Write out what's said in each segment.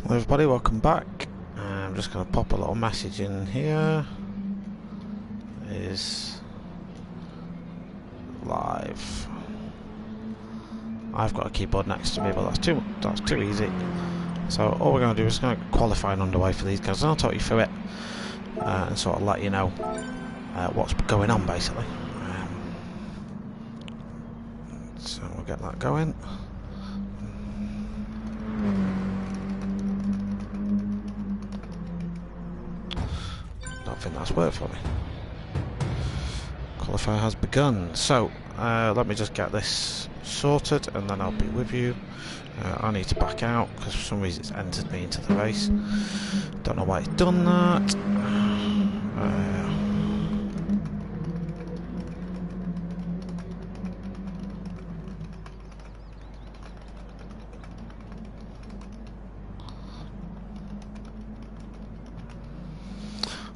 Hello everybody, welcome back. I'm just going to pop a little message in here. Is live. I've got a keyboard next to me, but that's too easy. So all we're going to do is going to qualifying underway for these guys, and I'll talk you through it and sort of let you know what's going on basically. So we'll get that going. Don't think that's worked for me. Qualifier has begun. So let me just get this sorted and then I'll be with you. I need to back out because for some reason it's entered me into the race. Don't know why it's done that.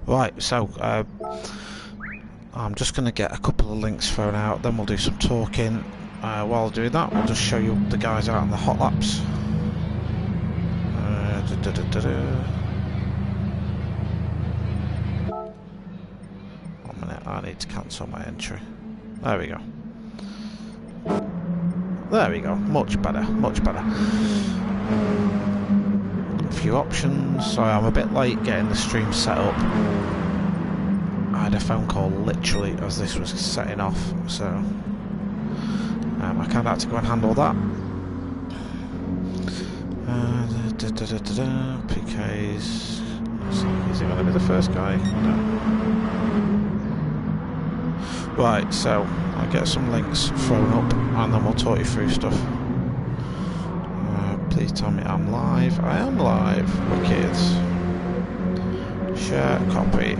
Right, so I'm just going to get a couple of links thrown out, then we'll do some talking. While doing that, we'll just show you the guys out on the hot laps. 1 minute, I need to cancel my entry. There we go. There we go, much better, much better. A few options. Sorry, I'm a bit late getting the stream set up. I had a phone call literally as this was setting off, so I kind of had to go and handle that. PKs. Is he going to be the first guy? No. Right, so I'll get some links thrown up and then we'll talk you through stuff. Please tell me I'm live. I am live. Wicked. Share, copy.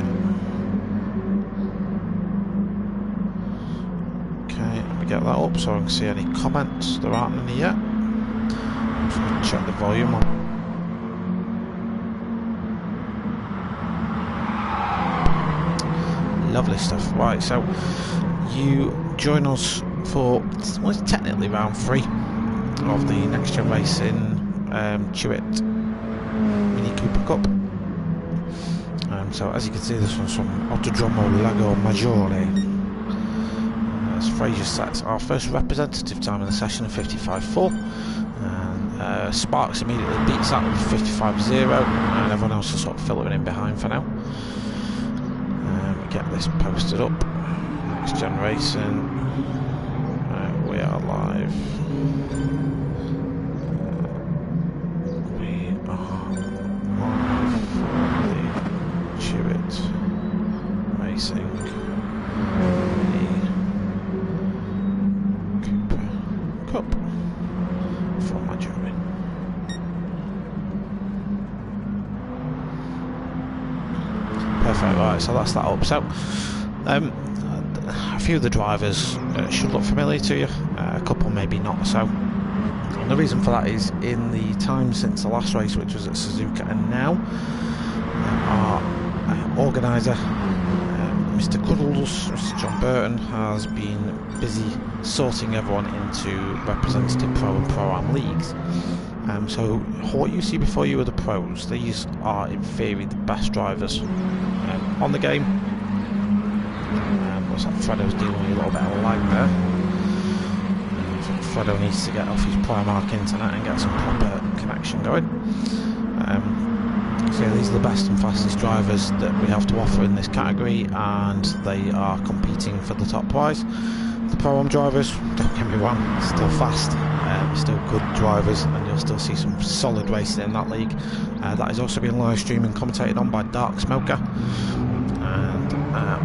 Okay, let me get that up so I can see any comments. There aren't any yet. I'm just going to check the volume on. Lovely stuff. Right, so you join us for what's technically round 3 of the Next Gen Racing Chewitt Mini Cooper Cup. So as you can see, this one's from Autodromo Lago Maggiore. As Fraser sets our first representative time in the session of 55.4, and Sparks immediately beats that with 55.0, and everyone else is sort of filtering in behind for now. We get this posted up. Next Gen Racing. We are live. Chewitt Racing Cooper Cup for Maggiore. Perfect, right, so that's that up. So a few of the drivers should look familiar to you, a couple maybe not so. And the reason for that is in the time since the last race, which was at Suzuka, and now our organiser, Mr. Cuddles, Mr. John Burton, has been busy sorting everyone into representative Pro and ProAm leagues. So what you see before you are the pros. These are in theory the best drivers on the game. Looks like Fredo's dealing with a little bit of lag there. I think Fredo needs to get off his Primark internet and get some proper connection going. So yeah, these are the best and fastest drivers that we have to offer in this category, and they are competing for the top prize. The Pro-Am drivers, don't get me wrong, still fast, still good drivers, and you'll still see some solid racing in that league. That is also being live streamed and commentated on by Dark Smoker, and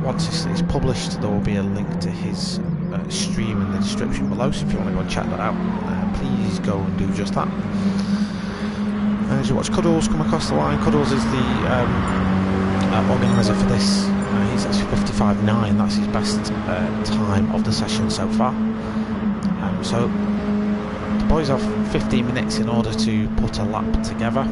once it's published there will be a link to his stream in the description below, so if you want to go and check that out, please go and do just that. As you watch Cuddles come across the line, Cuddles is the organiser for this. He's actually 55.9, that's his best time of the session so far. So the boys have 15 minutes in order to put a lap together.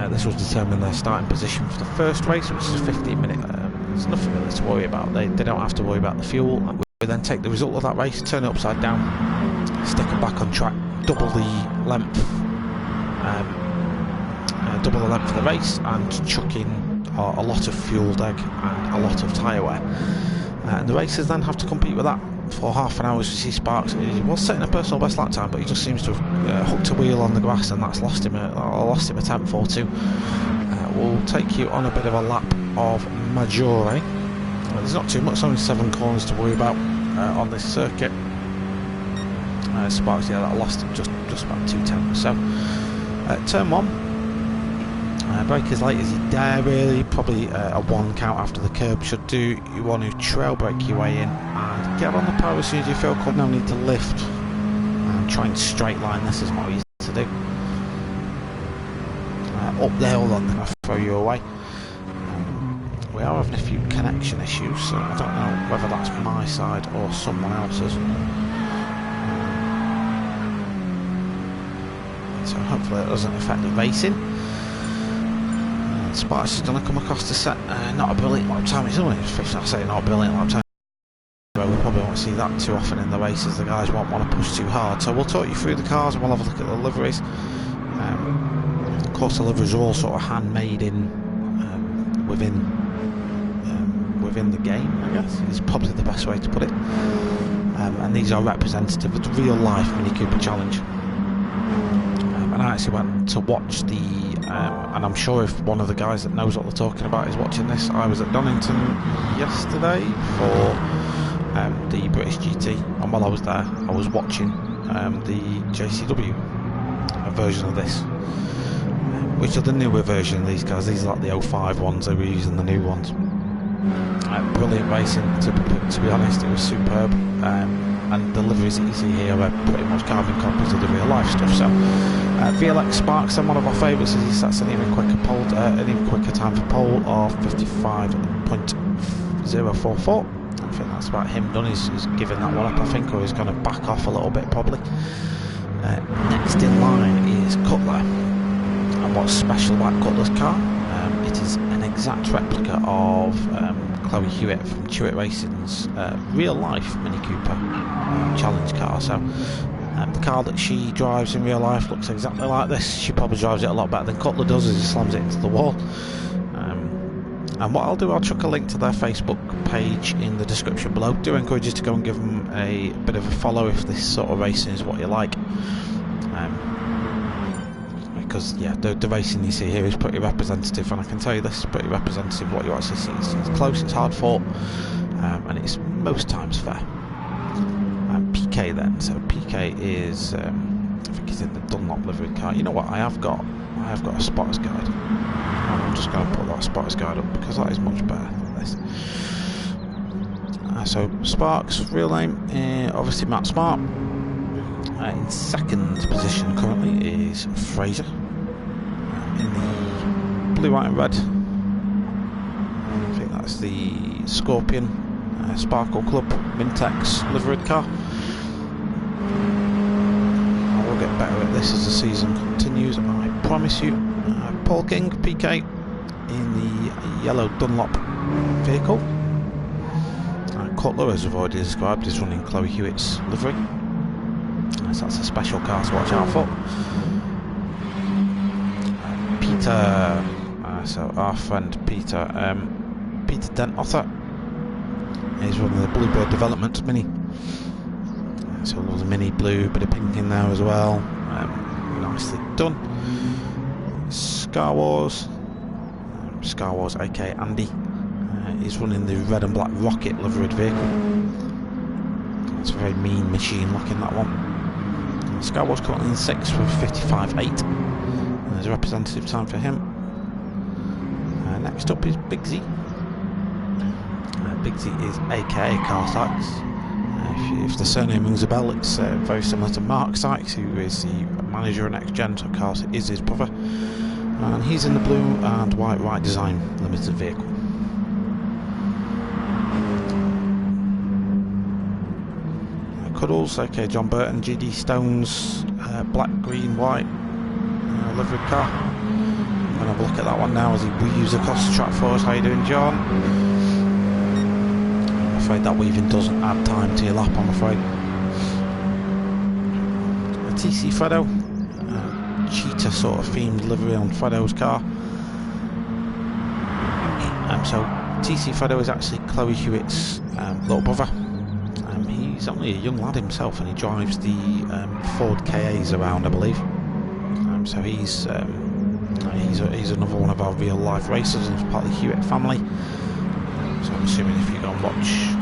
This will determine their starting position for the first race, which is a 15-minute. There's nothing really to worry about. They don't have to worry about the fuel. We then take the result of that race, turn it upside down, stick them back on track, double the length double the length of the race and chuck in a lot of fuel deg and a lot of tyre wear. And the racers then have to compete with that for half an hour. As you see Sparks, he was setting a personal best lap time, but he just seems to have hooked a wheel on the grass, and that's lost him a tenth or two. We'll take you on a bit of a lap of Maggiore. There's not too much, only 7 corners to worry about on this circuit. Sparks, yeah, that lost him just about 2 tenths. So turn 1, brake as late as you dare, really. Probably a 1 count after the curb should do. You want to trail brake your way in and get on the power as soon as you feel comfortable. No need to lift and try and straight line this is more easy to do. Up there, hold on, I'll throw you away. We are having a few connection issues, so I don't know whether that's my side or someone else's. So hopefully it doesn't affect the racing. Sparks is going to come across to set not a brilliant lap time. It's only I say not a brilliant lap time. But we probably won't see that too often in the races. The guys won't want to push too hard. So we'll talk you through the cars and we'll have a look at the liveries. Of course, the liveries are all sort of handmade in within the game, I guess, is probably the best way to put it. And these are representative of the real life Mini Cooper Challenge. And I actually went to watch the, and I'm sure if one of the guys that knows what they're talking about is watching this, I was at Donington yesterday for the British GT, and while I was there, I was watching the JCW version of this, which are the newer version of these cars. These are like the 05 ones, they were using the new ones. Brilliant racing, to be honest, it was superb. And the liveries that you see here are pretty much carbon copies of the real life stuff. So VLX Sparks, and one of our favourites, as he sets an even quicker time for pole of 55.044. I think that's about him done. He's giving that one up, I think, or he's going to back off a little bit probably. Next in line is Cutler. And what's special about Cutler's car? It is an exact replica of Chloe Hewitt from Chewitt Racing's real life Mini Cooper challenge car. So the car that she drives in real life looks exactly like this. She probably drives it a lot better than Cutler does as he slams it into the wall. And what I'll do, I'll chuck a link to their Facebook page in the description below. Do encourage you to go and give them a bit of a follow if this sort of racing is what you like. Because yeah, the racing you see here is pretty representative, and I can tell you this is pretty representative of what you actually see. It's close, it's hard fought, and it's most times fair. PK then, so PK is, I think he's in the Dunlop livery car. You know what, I have got a spotter's guide. I'm just going to put that spotter's guide up because that is much better than this. So Sparks, real name, obviously Matt Smart. In second position currently is Fraser, in the blue, white and red. I think that's the Scorpion Sparkle Club Mintex liveried car. I will get better at this as the season continues, I promise you. Paul King, PK, in the yellow Dunlop vehicle. Cutler, as I've already described, is running Chloe Hewitt's livery. So that's a special car to watch out for. Peter, so our friend Peter, Peter Dentother, is running the Bluebird Development Mini. So there's a mini blue, bit of pink in there as well. Nicely done. Star Wars, aka Andy, is running the red and black Rocket liveried vehicle. It's a very mean machine looking, that one. Sky Wars currently in 6th with 55.8. There's a representative time for him. Next up is Big Z. Big Z is aka Carl Sykes. If the surname rings a bell, it's very similar to Mark Sykes, who is the manager of Next Gen, so Carl is his brother. And he's in the blue and white Right Design limited vehicle. Cuddles, aka John Burton, GD Stones, black, green, white livery car. I'm going to have a look at that one now as he weaves across the track for us. How you doing, John? I'm afraid that weaving doesn't add time to your lap, I'm afraid. TC Fredo, cheetah sort of themed livery on Fredo's car. So TC Fredo is actually Chloe Hewitt's little brother. He's only a young lad himself, and he drives the Ford KAs around, I believe. So he's another one of our real life racers and part of the Hewitt family. So I'm assuming if you go and watch,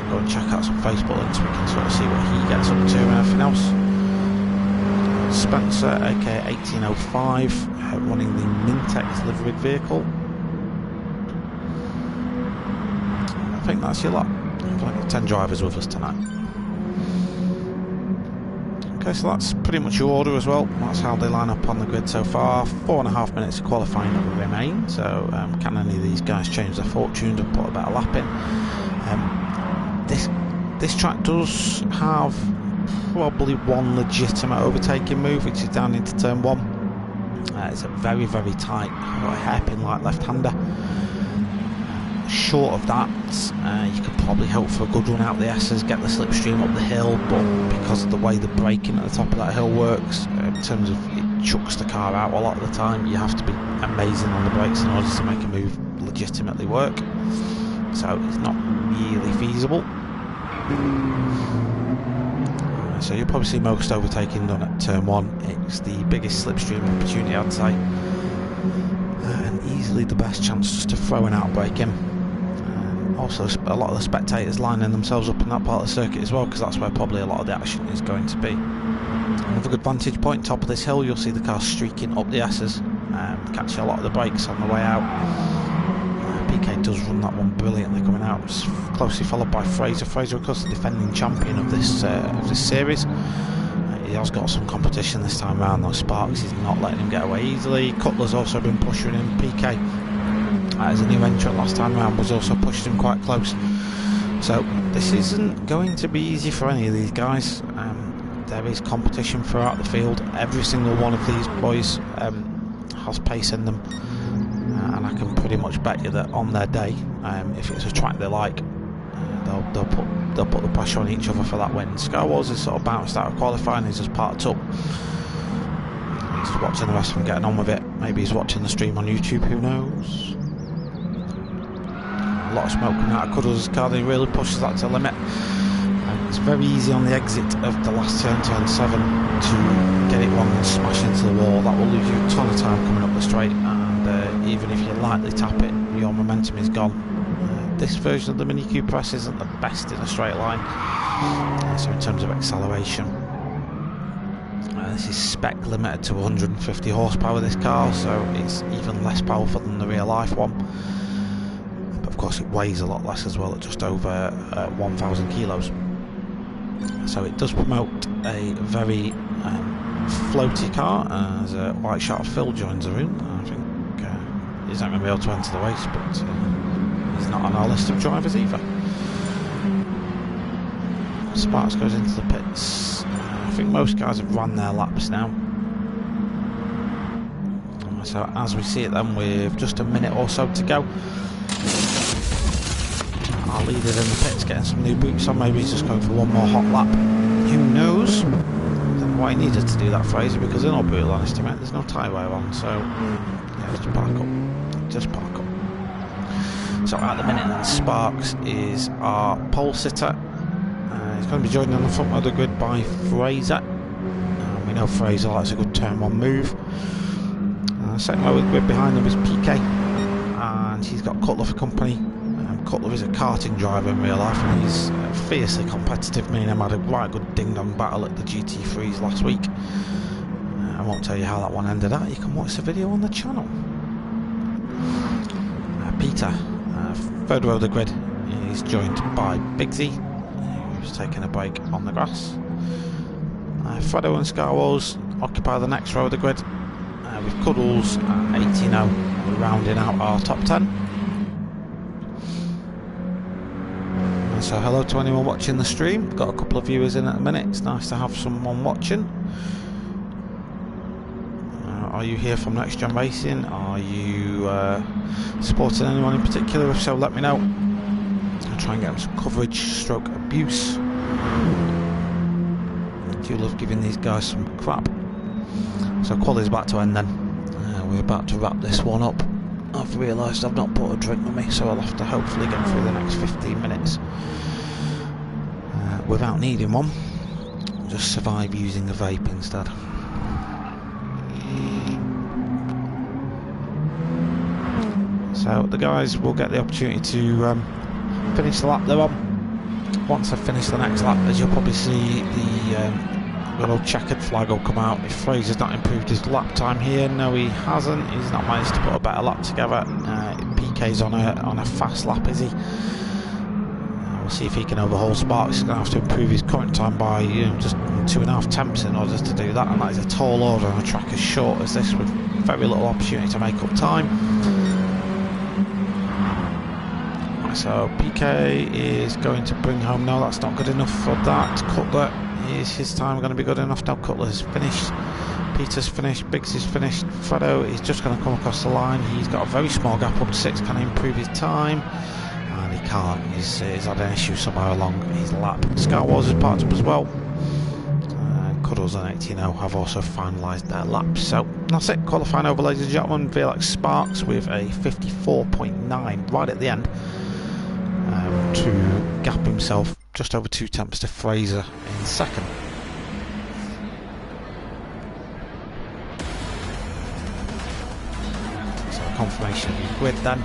go and check out some Facebook links, we can sort of see what he gets up to and everything else. Spencer, aka 1805, running the Mintex liveried vehicle. I think that's your lot. We've got 10 drivers with us tonight. Okay, so that's pretty much your order as well. That's how they line up on the grid so far. 4.5 minutes of qualifying that will remain. So can any of these guys change their fortunes and put a better lap in? This track does have probably one legitimate overtaking move, which is down into turn 1. It's a very, very tight, hairpin light left-hander. Short of that, you could probably hope for a good run out the S's, get the slipstream up the hill, but because of the way the braking at the top of that hill works, in terms of it chucks the car out a lot of the time, you have to be amazing on the brakes in order to make a move legitimately work. So it's not really feasible. So you'll probably see most overtaking done at turn 1. It's the biggest slipstream opportunity, I'd say, and easily the best chance just to throw an outbrake in. Also a lot of the spectators lining themselves up in that part of the circuit as well, because that's where probably a lot of the action is going to be. Another good vantage point, top of this hill, you'll see the car streaking up the S's, catching a lot of the brakes on the way out. PK does run that one brilliantly coming out. It's closely followed by Fraser. Fraser, of course, the defending champion of this series. He has got some competition this time around, though. Sparks is not letting him get away easily. Cutler's also been pushing him. PK, as a new entrant last time around, was also pushed him quite close. So this isn't going to be easy for any of these guys. There is competition throughout the field. Every single one of these boys has pace in them, and I can pretty much bet you that on their day, if it's a track they like, they'll put the pressure on each other for that win. Scar Wars is sort of bounced out of qualifying. He's just parked up. He's watching the rest of them getting on with it. Maybe he's watching the stream on YouTube, who knows. A lot of smoke coming out of Cuddles' car. He really pushes that to the limit. It's very easy on the exit of the last turn, turn 7, to get it wrong and smash into the wall. That will leave you a ton of time coming up the straight, and even if you lightly tap it, your momentum is gone. This version of the Mini Cooper S isn't the best in a straight line, so in terms of acceleration, this is spec limited to 150 horsepower, this car, so it's even less powerful than the real life one. But of course it weighs a lot less as well, at just over 1,000 kilos. So it does promote a very floaty car, as White Shark Phil joins the room. I think he's not going to be able to enter the race, but he's not on our list of drivers either. Sparks goes into the pits. I think most guys have run their laps now. So as we see it then, with just a minute or so to go, our leader's in the pits getting some new boots on. Maybe he's just going for one more hot lap. Who knows? I don't know why he needed to do that, Fraser, because in all brutal honesty, mate, there's no tyre wear on, so yeah, just park up. Just park up. So at the minute then, Sparks is our pole sitter. He's going to be joined on the front of the grid by Fraser. We know Fraser likes a good turn 1 move. Second row of the grid behind him is PK, and he's got Cutler for company. Cutler is a karting driver in real life, and he's fiercely competitive. Me and him had a right good ding-dong battle at the GT3s last week. I won't tell you how that one ended up. You can watch the video on the channel. Peter, third row of the grid, is joined by Bigsy, who's taking a break on the grass. Fredo and Scarwolves occupy the next row of the grid, with Cuddles at 18-0 rounding out our top 10. So hello to anyone watching the stream. Got a couple of viewers in at the minute. It's nice to have someone watching. Are you here from Next Gen Racing? Are you supporting anyone in particular? If so, let me know. I'll try and get them some coverage, stroke abuse. I do love giving these guys some crap. So quality's about to end then. We're about to wrap this one up. I've realised I've not brought a drink with me, so I'll have to hopefully get through the next 15 minutes without needing one. Just survive using a vape instead. So the guys will get the opportunity to finish the lap they're on. Once I've finished the next lap, as you'll probably see, the good old checkered flag will come out. If Fraser's not improved his lap time here, no he hasn't. He's not managed to put a better lap together. PK's on a fast lap, is he? We'll see if he can overhaul Sparks. He's going to have to improve his current time by just 2.5 tenths in order to do that, and that is a tall order on a track as short as this, with very little opportunity to make up time. So PK is going to bring home. No, that's not good enough for that. Cutler, is his time going to be good enough? Now Cutler's finished. Peter's finished. Biggs is finished. Fredo is just going to come across the line. He's got a very small gap up to 6. Can he improve his time? And he can't. He's had an issue somewhere along his lap. Scar Wars is parked up as well. Cuddles and 18 have also finalised their laps. So that's it. Qualifying over, ladies and gentlemen. Felix Sparks with a 54.9 right at the end. To gap himself just over 2 tenths to Fraser in second. So confirmation of the grid then.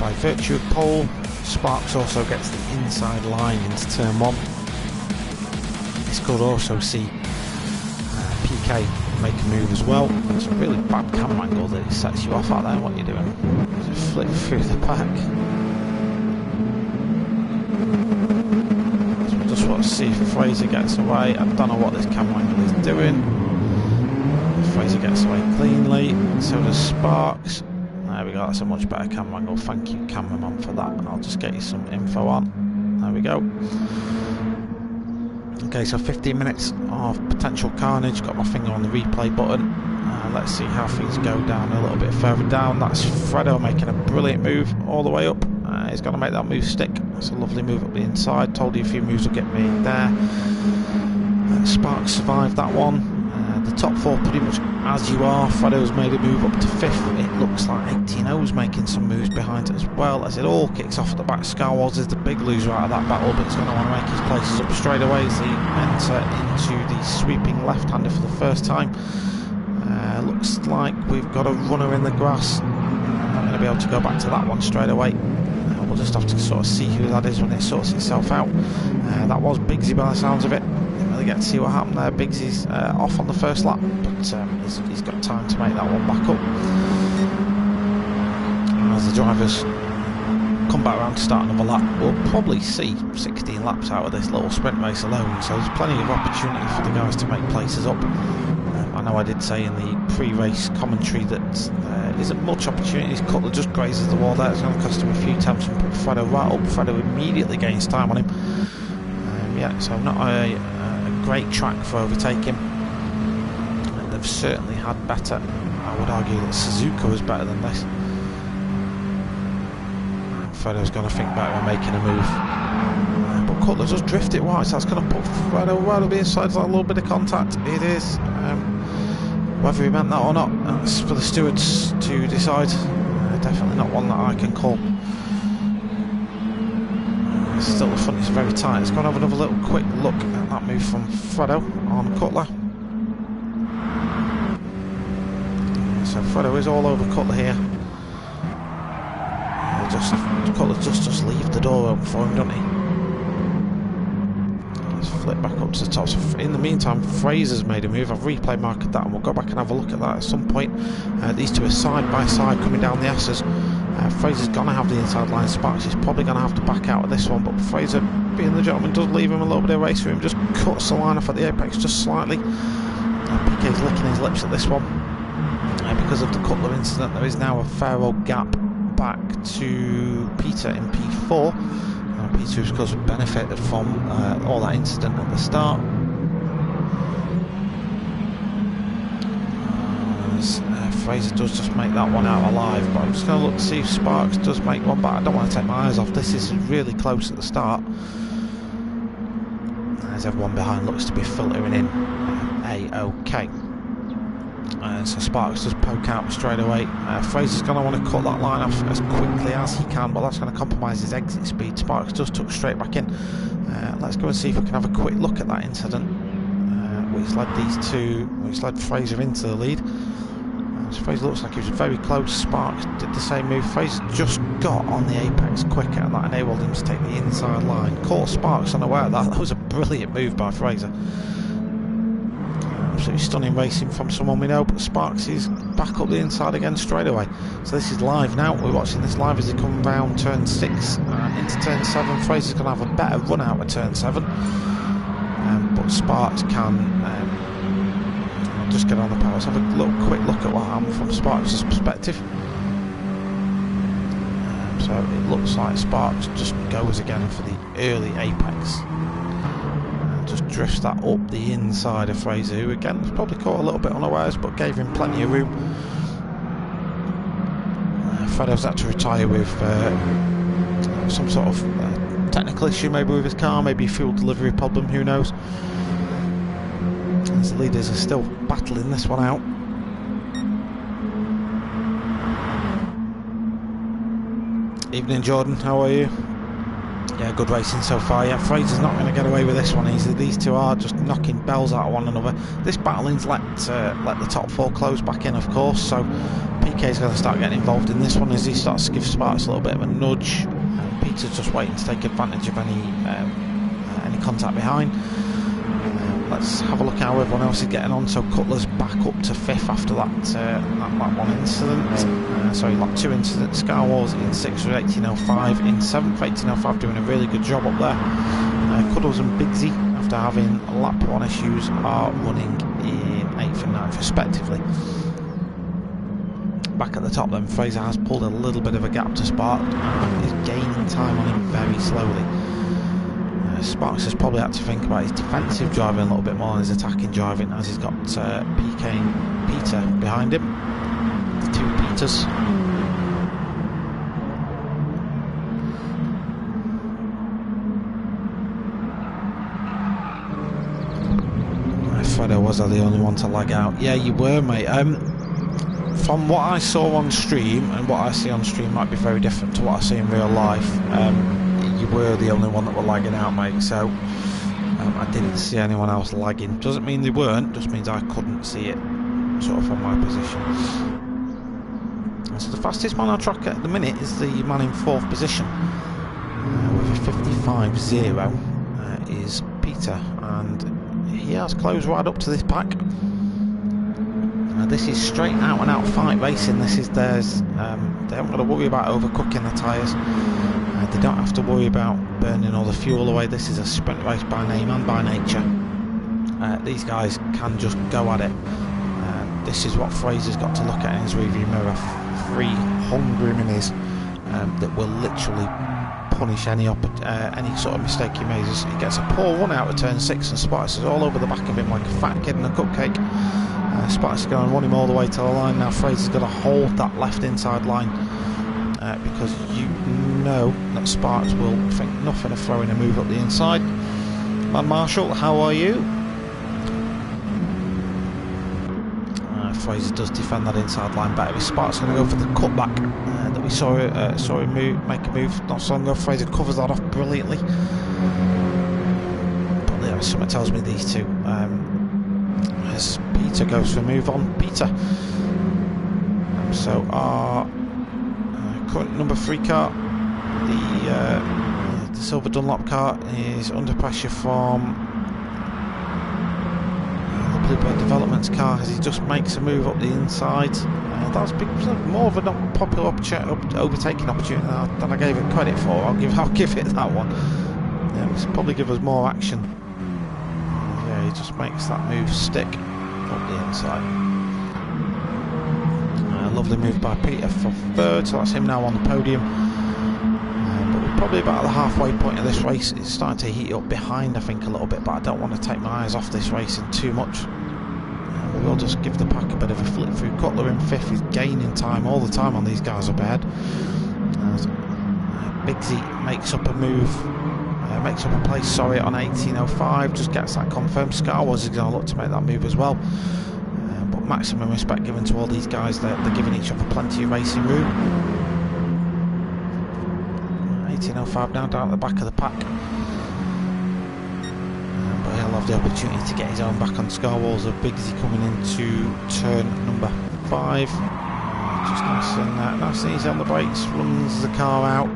By virtue of pole, Sparks also gets the inside line into turn 1. This could also see PK make a move as well. It's a really bad camera angle that it sets you off out there. What are you doing? Just flip through the back. So we'll just want to see if Fraser gets away. I don't know what this camera angle is doing. Fraser gets away cleanly, so does Sparks. There we go, that's a much better camera angle. Thank you, cameraman, for that. I'll just get you some info on. There we go. Okay, so 15 minutes of potential carnage. Got my finger on the replay button. Let's see how things go down a little bit further down. That's Fredo making a brilliant move all the way up. He's going to make that move stick. That's a lovely move up the inside. Told you a few moves will get me there. Sparks survived that one. The top 4 pretty much as you are. Fredo's made a move up to 5th. It looks like 18O's making some moves behind it as well, as it all kicks off at the back. Scar Wars is the big loser out of that battle, but he's going to want to make his places up straight away as he enter into the sweeping left-hander for the first time. Looks like we've got a runner in the grass. Not going to be able to go back to that one straight away. We'll just have to sort of see who that is when it sorts itself out. That was Biggsy by the sounds of it. Didn't really get to see what happened there. Biggsy's off on the first lap, but he's got time to make that one back up. As the drivers come back around to start another lap, we'll probably see 16 laps out of this little sprint race alone, so there's plenty of opportunity for the guys to make places up. I know I did say in the pre-race commentary that there isn't much opportunities. Cutler just grazes the wall there. It's going to cost him a few attempts and put Fredo right up. Fredo immediately gains time on him. Yeah, so not a great track for overtaking. They've certainly had better. I would argue that Suzuka was better than this. Fredo's going to think better on making a move. But Cutler just drift it wide, so that's going to put Fredo right up the inside. That little bit of contact. It is. Whether he meant that or not, that's for the stewards to decide. Definitely not one that I can call. Still, the front is very tight. Let's go and have another little quick look at that move from Fredo on Cutler. So Fredo is all over Cutler here. Cutler just leave the door open for him, doesn't he? Let's flip back up to the top. So in the meantime, Fraser's made a move. I've replay marked that, and we'll go back and have a look at that at some point. These two are side by side coming down the S's. Fraser's going to have the inside line. Sparks is probably going to have to back out of this one, but Fraser, being the gentleman, does leave him a little bit of race for him. Just cuts the line off at the apex just slightly. PK's licking his lips at this one. Because of the Cutler incident, there is now a fair old gap back to Peter in P4. Peter, of course, benefited from all that incident at the start. Fraser does just make that one out alive, but I'm just going to look to see if Sparks does make one, but I don't want to take my eyes off. This is really close at the start. As everyone behind looks to be filtering in. A-OK. So Sparks does poke out straight away. Fraser's going to want to cut that line off as quickly as he can, but that's going to compromise his exit speed. Sparks does tuck straight back in. Let's go and see if we can have a quick look at that incident, which led Fraser into the lead. So Fraser looks like he was very close. Sparks did the same move. Fraser just got on the apex quicker, and that enabled him to take the inside line. Caught Sparks unaware of that. That was a brilliant move by Fraser. Absolutely stunning racing from someone we know, but Sparks is back up the inside again straight away. So this is live now. We're watching this live as he comes round turn 6 and into turn 7. Fraser's going to have a better run out of turn 7, but Sparks can just get on the power. Let's have a quick look at what happened from Sparks' perspective. So it looks like Sparks just goes again for the early apex. Just drifts that up the inside of Fraser, who again was probably caught a little bit unawares, but gave him plenty of room. Fredo's had to retire with some sort of technical issue, maybe with his car, maybe a fuel delivery problem, who knows. As the leaders are still battling this one out. Evening, Jordan, how are you? Yeah, good racing so far. Yeah, Fraser's not going to get away with this one easily. These two are just knocking bells out of one another. This battling's let the top 4 close back in, of course, so PK's going to start getting involved in this one as he starts to give Sparks a little bit of a nudge. Peter's just waiting to take advantage of any contact behind. Let's have a look how everyone else is getting on. So Cutler's back up to 5th after that one incident. Sorry, lap 2 incident. Scar Wars in 6th with 18.05. In 7th, 18.05, doing a really good job up there. Cuddles and Bigsy, after having lap 1 issues, are running in 8th and 9th respectively. Back at the top then, Fraser has pulled a little bit of a gap to Spark and is gaining time on him very slowly. Sparks has probably had to think about his defensive driving a little bit more than his attacking driving, as he's got PK and Peter behind him. The 2 Peters. Fredo, was I the only one to lag out? Yeah, you were, mate. From what I saw on stream, and what I see on stream might be very different to what I see in real life. You were the only one that were lagging out, mate, so I didn't see anyone else lagging. Doesn't mean they weren't, just means I couldn't see it sort of from my position. And so the fastest man on track at the minute is the man in 4th position with a 55.0 is Peter, and he has closed right up to this pack. This is straight out and out fight racing. This is theirs. They haven't got to worry about overcooking the tyres. They don't have to worry about burning all the fuel away. This is a sprint race by name and by nature. These guys can just go at it. This is what Fraser's got to look at in his rearview mirror. 3 hungry minis that will literally punish any sort of mistake he makes. He gets a poor run out of turn 6, and Sparks is all over the back of him like a fat kid in a cupcake. Sparks is going to run him all the way to the line. Now Fraser's going to hold that left inside line, because you know that Sparks will think nothing of throwing a move up the inside. Man Marshall, how are you? Fraser does defend that inside line better. Sparks going to go for the cutback that we saw him make a move not so long ago. Fraser covers that off brilliantly. But yeah, something tells me these two, as Peter goes for a move on Peter. So our current number 3 car, the silver Dunlop car, is under pressure from the Bluebird Developments car as he just makes a move up the inside. That's more of a popular overtaking opportunity than I gave it credit for. I'll give it that one. Yeah, it's probably give us more action. Yeah, he just makes that move stick up the inside. Lovely move by Peter for 3rd, so that's him now on the podium. But we're probably about the halfway point of this race. It's starting to heat up behind, I think, a little bit, but I don't want to take my eyes off this racing too much. We will just give the pack a bit of a flip through. Cutler in 5th is gaining time all the time on these guys up ahead. Bigsy makes up a move makes up a place, sorry, on 18.05, just gets that confirmed. Scar Wars is going to look to make that move as well. But maximum respect given to all these guys, they're giving each other plenty of racing room. 18.05 now down at the back of the pack. But he'll have the opportunity to get his own back on Scar Wars of Bigsy coming into turn number 5. Just nice and easy on the brakes, runs the car out,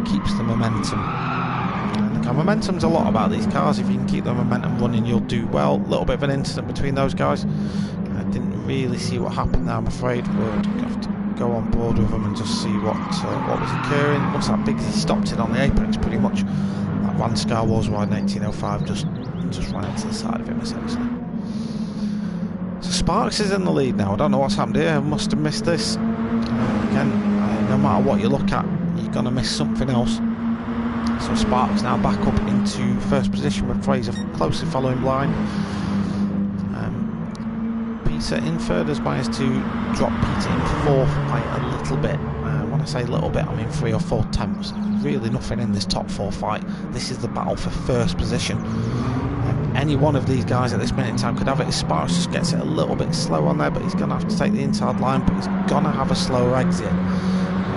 keeps the momentum. And the momentum's a lot about these cars. If you can keep the momentum running, you'll do well. A little bit of an incident between those guys. I didn't really see what happened there, I'm afraid. We'll have to go on board with them and just see what was occurring. Looks like Bigsy stopped it on the apex pretty much. That ran Scar Wars wide in 18.05, just ran into the side of him essentially. So Sparks is in the lead now. I don't know what's happened here. I must have missed this. Again, no matter what you look at, you're going to miss something else. So Sparks now back up into first position with Fraser closely following behind. Peter in third has managed to drop Peter in fourth by a little bit. When I say little bit, I mean 3 or 4 tenths. Really nothing in this top 4 fight. This is the battle for first position. Any one of these guys at this minute in time could have it. Sparks just gets it a little bit slow on there, but he's going to have to take the inside line, but he's going to have a slower exit.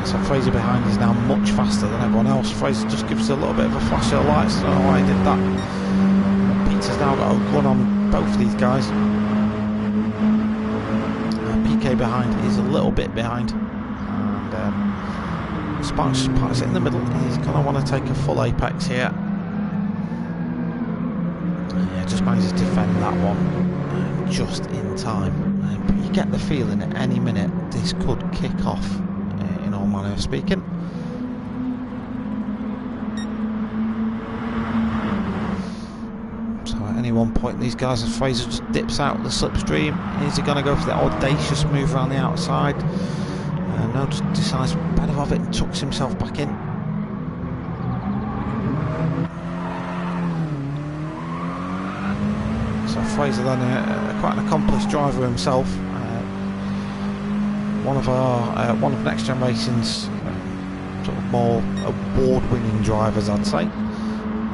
So Fraser behind is now much faster than everyone else. Fraser just gives a little bit of a flash of lights. I don't know why he did that. Peter's now got a run on both of these guys. PK behind is a little bit behind. And Sparks parks it in the middle. He's going to want to take a full apex here. Yeah, just managed to defend that one just in time. But you get the feeling at any minute this could kick off, in all manner of speaking. So at any one point these guys, as Fraser just dips out the slipstream, is he going to go for the audacious move around the outside? No, just decides better of it and tucks himself back in. So Fraser then quite an accomplished driver himself. One of Next Gen Racing's sort of more award-winning drivers, I'd say.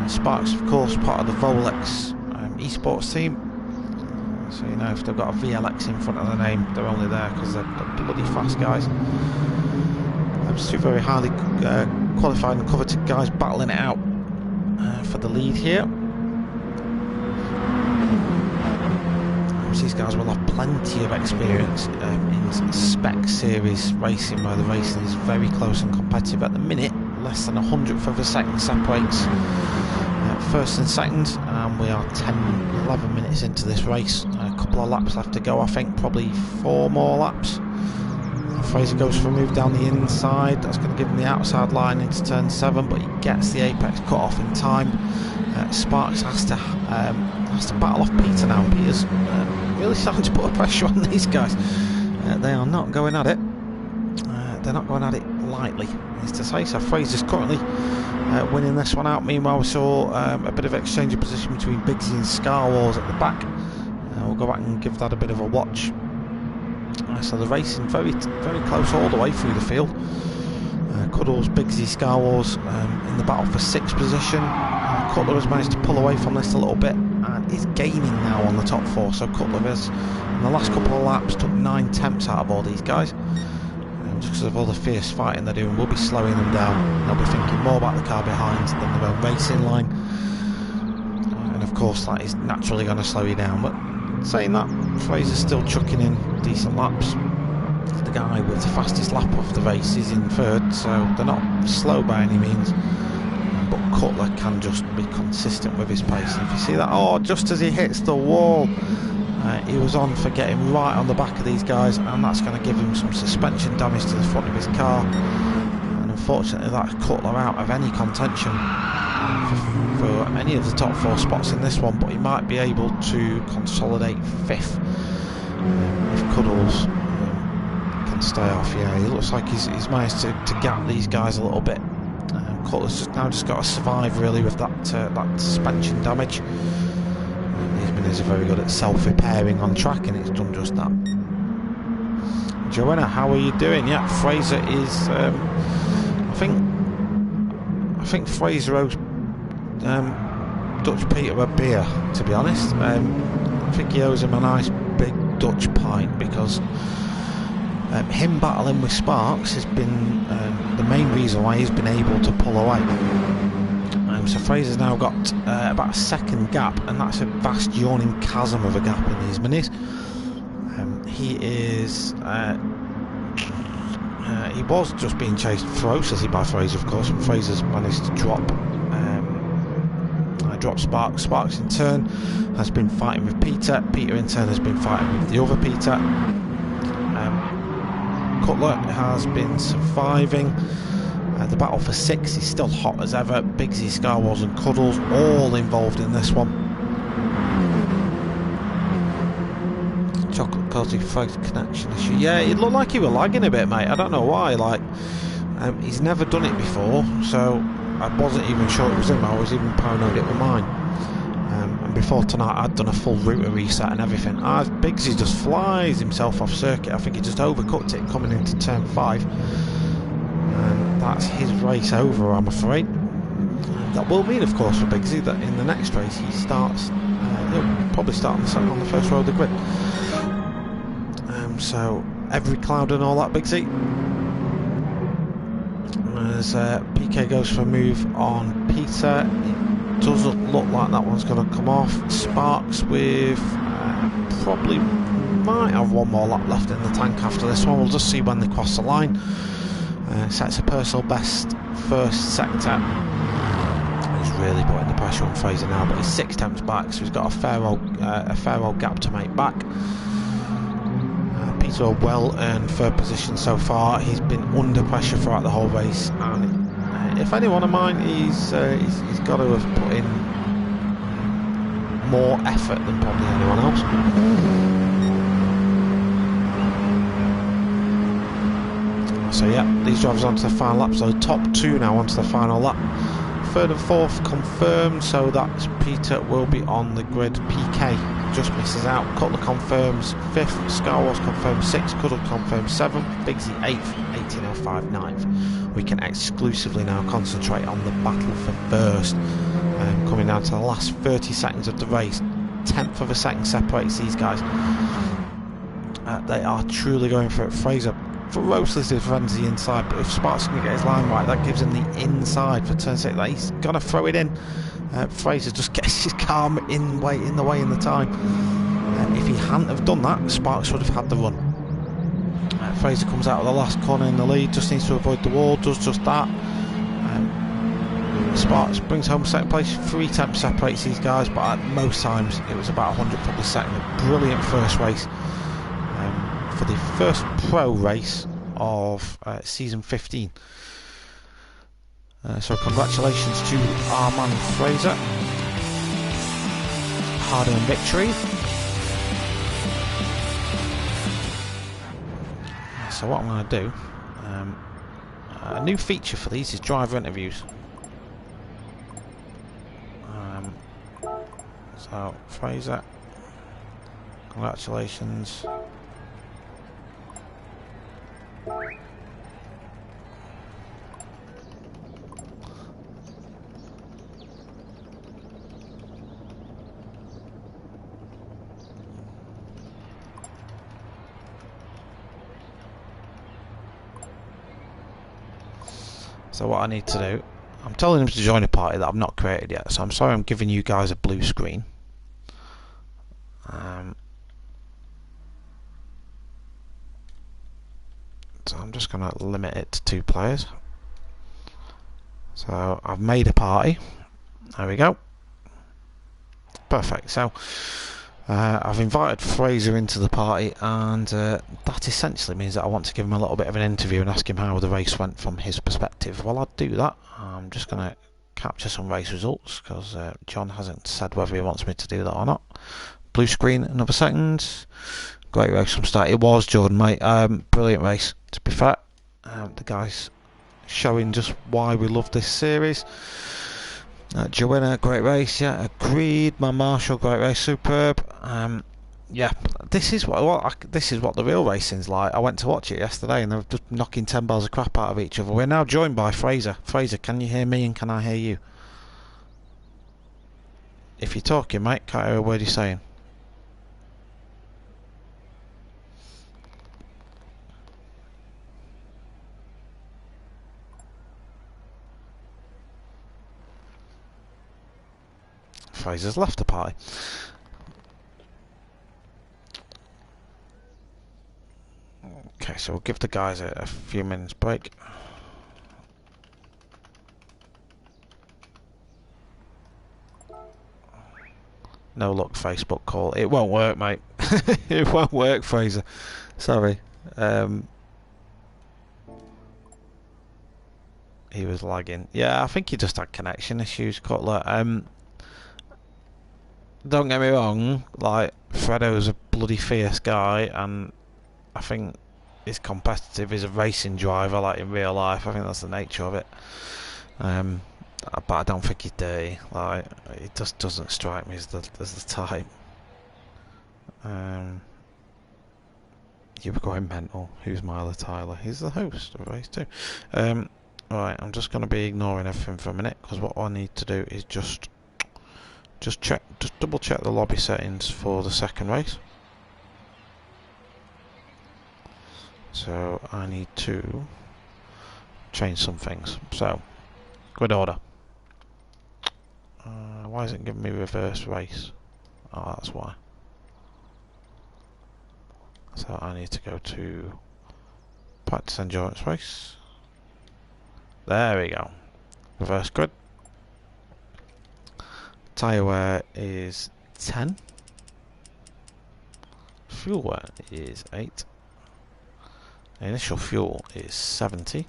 Sparks, of course, part of the Volex esports team. So you know, if they've got a VLX in front of their name, they're only there because they're bloody fast guys. There's 2 very highly qualified and coveted guys battling it out for the lead here. These guys will have plenty of experience in spec series racing, where the racing is very close and competitive. At the minute, less than 100th of a second separates first and second, and we are 10-11 minutes into this race. A couple of laps left to go, I think, probably 4 more laps. Fraser goes for a move down the inside. That's going to give him the outside line into turn 7, but he gets the apex cut off in time. Sparks has to battle off Peter now. Peter's really starting to put a pressure on these guys. They are not going at it. They're not going at it lightly, is to say. So Fraser's currently winning this one out. Meanwhile, we saw a bit of exchange of position between Bigsy and Scar Wars at the back. We'll go back and give that a bit of a watch. So the racing very close all the way through the field. Cuddles, Bigsy, Scar Wars in the battle for 6th position. Cutler has managed to pull away from this a little bit and is gaining now on the top 4. So Cutler has, in the last couple of laps, took 9 tenths out of all these guys. Just because of all the fierce fighting they're doing, we'll be slowing them down. They'll be thinking more about the car behind than their own racing line. And of course that is naturally going to slow you down. But saying that, Fraser's still chucking in decent laps. The guy with the fastest lap of the race is in third, so they're not slow by any means. But Cutler can just be consistent with his pace. And if you see that, oh, just as he hits the wall, he was on for getting right on the back of these guys, and that's going to give him some suspension damage to the front of his car. And unfortunately, that's Cutler out of any contention for any of the top 4 spots in this one, but he might be able to consolidate 5th if Cuddles can stay off. Yeah, he looks like he's managed to gap these guys a little bit. Cutler's just got to survive really with that suspension damage. These minis are very good at self-repairing on track, and it's done just that. Joanna, how are you doing? Yeah, Fraser is. I think Fraser owes Dutch Peter a beer, to be honest. I think he owes him a nice big Dutch pint, because him battling with Sparks has been the main reason why he's been able to pull away. So Fraser's now got about a second gap, and that's a vast yawning chasm of a gap in these minis. He is he was just being chased ferociously by Fraser, of course, and Fraser's managed to drop Sparks. Sparks in turn has been fighting with Peter. Peter in turn has been fighting with the other Peter. Cutler has been surviving. The battle for 6 is still hot as ever. Bigsy, Scarwalls and Cuddles all involved in this one. Chocolate caused a Fraser connection issue. Yeah, it looked like he was lagging a bit, mate. I don't know why. Like, he's never done it before, so I wasn't even sure it was him. I was even paranoid it was mine. And before tonight, I'd done a full router reset and everything. Bigsy just flies himself off circuit. I think he just overcooked it coming into turn 5. And that's his race over, I'm afraid. That will mean, of course, for Bigsy that in the next race he starts. He'll probably start on the first row of the grid. So every cloud and all that, Bigsy. As PK goes for a move on Peter, it doesn't look like that one's going to come off. Sparks with probably might have one more lap left in the tank after this one. We'll just see when they cross the line. Sets a personal best first sector. He's really putting the pressure on Fraser now, but he's 6 tenths back, so he's got a fair old gap to make back. Peter a well-earned third position so far. He's been under pressure throughout the whole race, and if anyone of mine, he's got to have put in more effort than probably anyone else. So yeah, these drivers onto the final lap. So the top 2 now onto the final lap. 3rd and 4th confirmed, so that's Peter will be on the grid. PK just misses out. Cutler confirms 5th. Scarwalls confirms 6th. Cuddle confirms 7th. Bigsy 8th. 1805 9th. We can exclusively now concentrate on the battle for 1st. Coming down to the last 30 seconds of the race. 1/10 of a second separates these guys. They are truly going for it. Fraser ferociously defends the inside, but if Sparks can get his line right, that gives him the inside for turn 6. He's gonna throw it in. Fraser just gets his car in the way in the time. If he hadn't have done that, Sparks would have had the run. Fraser comes out of the last corner in the lead, just needs to avoid the wall, does just that. Sparks brings home 2nd place. 3 tenths separates these guys, but at most times it was about 100th of a second. A brilliant first race for the first pro race of season 15. So congratulations to our man Fraser. Hard-earned victory. So what I'm going to do, a new feature for these is driver interviews. So Fraser, congratulations. So what I need to do, I'm telling him to join a party that I've not created yet, so I'm sorry I'm giving you guys a blue screen. So I'm just going to limit it to 2 players. So I've made a party. There we go. Perfect. So I've invited Fraser into the party, and that essentially means that I want to give him a little bit of an interview and ask him how the race went from his perspective. Well, I'll do that. I'm just going to capture some race results, because John hasn't said whether he wants me to do that or not. Blue screen, another second. Great race from start. It was, Jordan, mate. Brilliant race, to be fair. The guys showing just why we love this series. Joanna, great race. Yeah, agreed. My Marshall, great race, superb. Yeah, this is what the real racing's like. I went to watch it yesterday, and they were just knocking 10 bars of crap out of each other. We're now joined by Fraser. Fraser, can you hear me, and can I hear you? If you're talking, mate, can't hear a word you're saying. Fraser's left the party. Okay, so we'll give the guys a few minutes break. No luck, Facebook call. It won't work, mate. It won't work, Fraser. Sorry. He was lagging. Yeah, I think he just had connection issues, Cutler. Don't get me wrong, like, Fredo's a bloody fierce guy, and I think he's competitive. He's a racing driver, like in real life. I think that's the nature of it. But I don't think he's dirty. Like, it just doesn't strike me as the type. You were going mental. Who's Myler Tyler? He's the host of race 2. Right, I'm just going to be ignoring everything for a minute, because what I need to do is just double check the lobby settings for the second race. So I need to change some things. So, good order. Why isn't it giving me reverse race? Oh, that's why. So I need to go to practice endurance race. There we go. Reverse grid. Tyre wear is 10. Fuel wear is 8. Initial fuel is 70.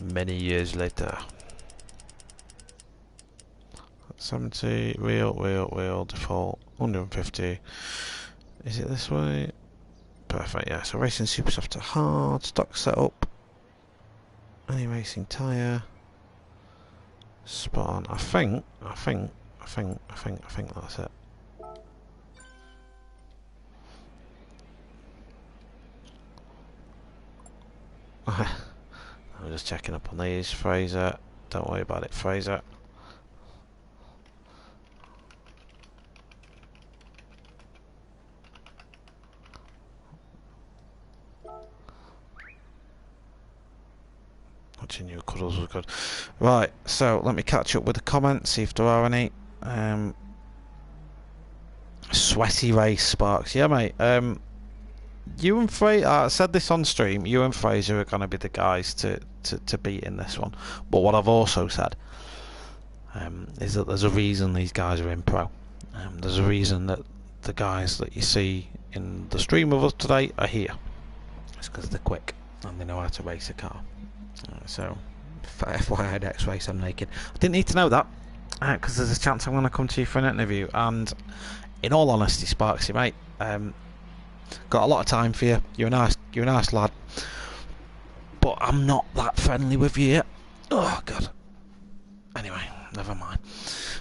Many years later. 70, wheel, default, 150. Is it this way? Perfect, yeah. So racing super soft to hard, stock setup. Any racing tyre. Spot on. I think that's it. I'm just checking up on these. Fraser, don't worry about it, Fraser. Watching your cuddles was good. Right, so let me catch up with the comments, see if there are any. Sweaty race, Sparks. Yeah, mate. You and Fraser, I said this on stream, you and Fraser are going to be the guys to beat in this one. But what I've also said is that there's a reason these guys are in Pro. There's a reason that the guys that you see in the stream with us today are here. It's because they're quick and they know how to race a car. So, FYI, next race I'm naked. I didn't need to know that because there's a chance I'm going to come to you for an interview. And in all honesty, Sparksy, mate, got a lot of time for you. You're a nice lad, but I'm not that friendly with you yet. Oh God. Anyway, never mind.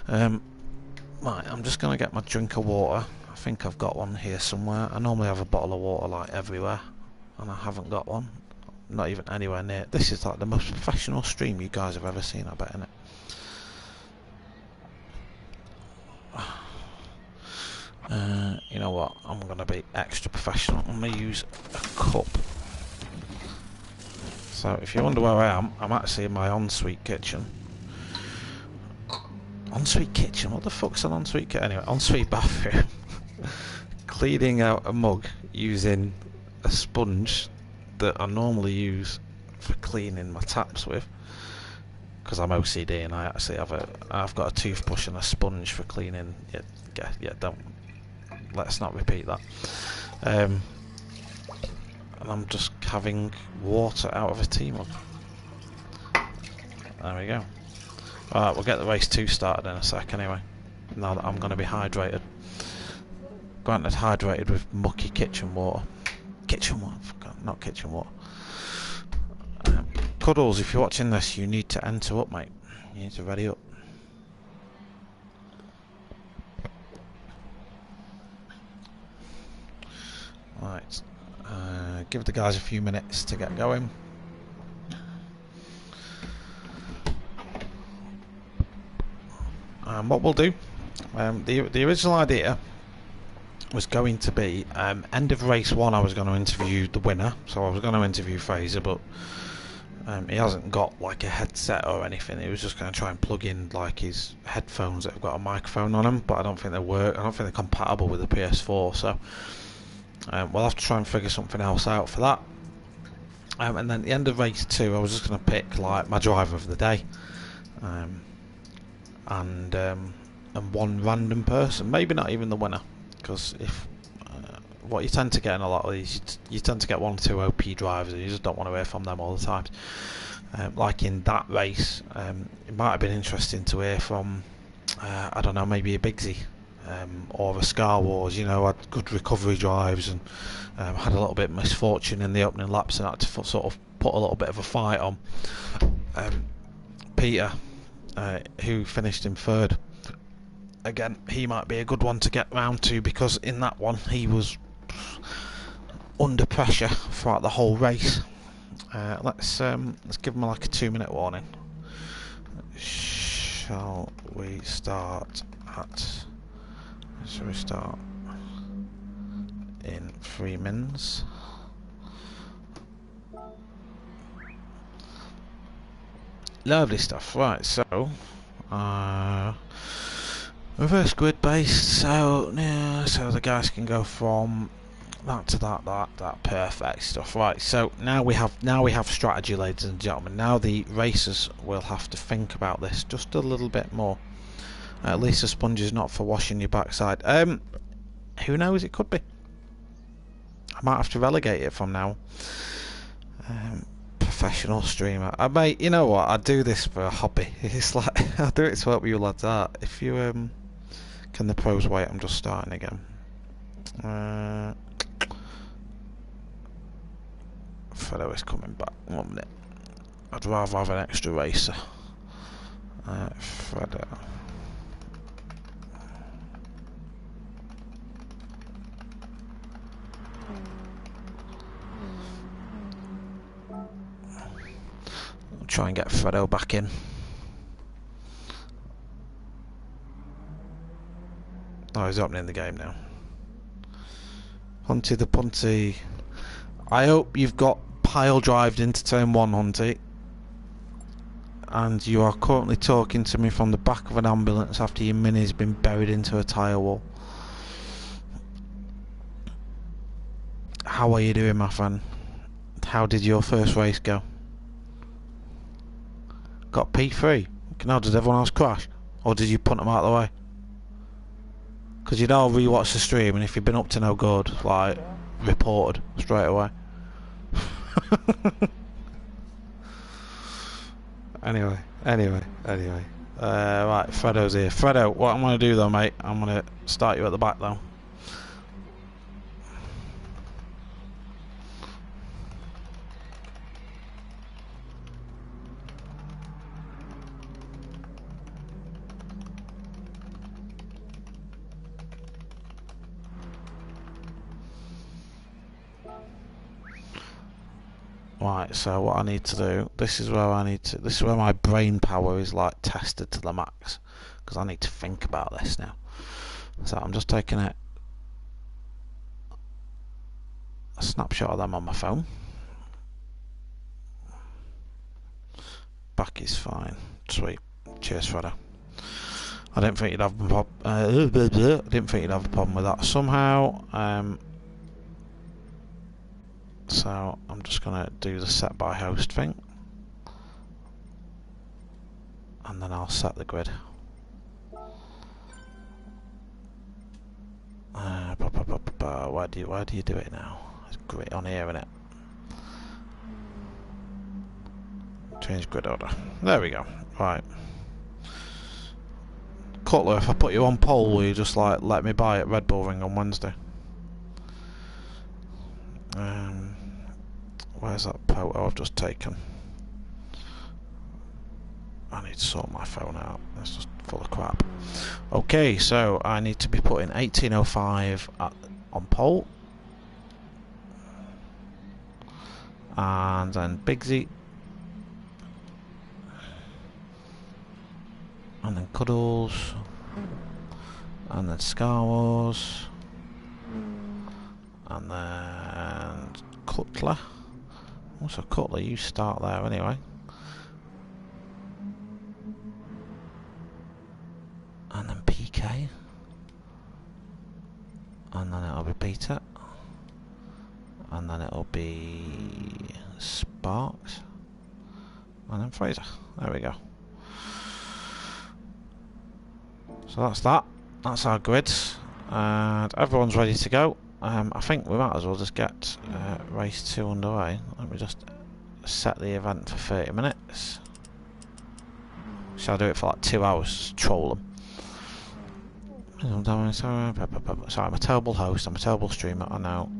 Right, I'm just going to get my drink of water. I think I've got one here somewhere. I normally have a bottle of water like everywhere, and I haven't got one. Not even anywhere near. This is like the most professional stream you guys have ever seen, I bet, innit? You know what? I'm going to be extra professional. I'm going to use a cup. So, if you wonder where I am, I'm actually in my ensuite kitchen. Ensuite kitchen? What the fuck's an ensuite kitchen? Anyway, ensuite bathroom. Cleaning out a mug using a sponge that I normally use for cleaning my taps with, because I'm OCD and I actually I've got a toothbrush and a sponge for cleaning. Yeah, don't. Let's not repeat that. And I'm just having water out of a tea mug. There we go. Alright, we'll get the race 2 started in a sec anyway. Now that I'm going to be hydrated. Granted, hydrated with mucky kitchen water. Kitchen water? Not kitchen water. Cuddles, if you're watching this, you need to enter up, mate. You need to ready up. Right. Give the guys a few minutes to get going. what we'll do, the original idea was going to be end of race 1 I was going to interview the winner, so I was going to interview Fraser, but he hasn't got like a headset or anything. He was just going to try and plug in like his headphones that have got a microphone on them, but I don't think they work. I don't think they're compatible with the PS4, so we'll have to try and figure something else out for that. And then at the end of race 2 I was just going to pick like my driver of the day, and one random person, maybe not even the winner, because if what you tend to get in a lot of these, you tend to get 1 or 2 OP drivers and you just don't want to hear from them all the time. Like in that race, it might have been interesting to hear from I don't know, maybe a Bigsy or a Scar Wars, you know, had good recovery drives and had a little bit of misfortune in the opening laps and had to sort of put a little bit of a fight on. Peter, who finished in 3rd, again, he might be a good one to get round to, because in that one he was under pressure throughout the whole race. Let's give him like a 2-minute warning. Shall we start in 3 minutes? Lovely stuff. Right, so reverse grid based, so yeah, so the guys can go from that to that perfect stuff. Right, so now we have strategy, ladies and gentlemen. Now the racers will have to think about this just a little bit more. At least the sponge is not for washing your backside. Who knows, it could be. I might have to relegate it from now. Professional streamer. Mate, you know what? I do this for a hobby. It's like I do it to help you lads out. If you can the pros wait? I'm just starting again. Fredo is coming back. 1 minute. I'd rather have an extra racer. Fredo. I'll try and get Fredo back in. Oh, he's opening the game now. Hunty the Punty. I hope you've got pile drived into turn 1, Hunty. And you are currently talking to me from the back of an ambulance after your mini's been buried into a tyre wall. How are you doing, my friend? How did your first race go? Got P3. Now, did everyone else crash? Or did you punt them out of the way? Because you know I'll rewatch the stream, and if you've been up to no good, like, reported straight away. Anyway. Right, Fredo's here. Fredo, what I'm going to do though, mate, I'm going to start you at the back though. Right, so what I need to do, this is where my brain power is like tested to the max, because I need to think about this now. So I'm just taking a snapshot of them on my phone. Back is fine. Sweet. Cheers, Fredo. I didn't think you'd have a problem with that somehow. So I'm just gonna do the set by host thing, and then I'll set the grid. Why do you do it now? It's grid on here, isn't it? Change grid order. There we go. Right. Cutler, if I put you on pole, will you just like let me buy at Red Bull Ring on Wednesday? Where's that photo I've just taken? I need to sort my phone out. That's just full of crap. Okay, so I need to be putting 1805 on pole. And then Bigsy. And then Cuddles, and then Star Wars, and then Cutler. Also Cutler, you start there anyway. And then PK. And then it'll be Peter. And then it'll be Sparks. And then Fraser. There we go. So that's that. That's our grids. And everyone's ready to go. I think we might as well just get race 2 underway. Let me just set the event for 30 minutes. Shall I do it for like 2 hours? Troll them. Sorry, I'm a terrible host. I'm a terrible streamer. I know.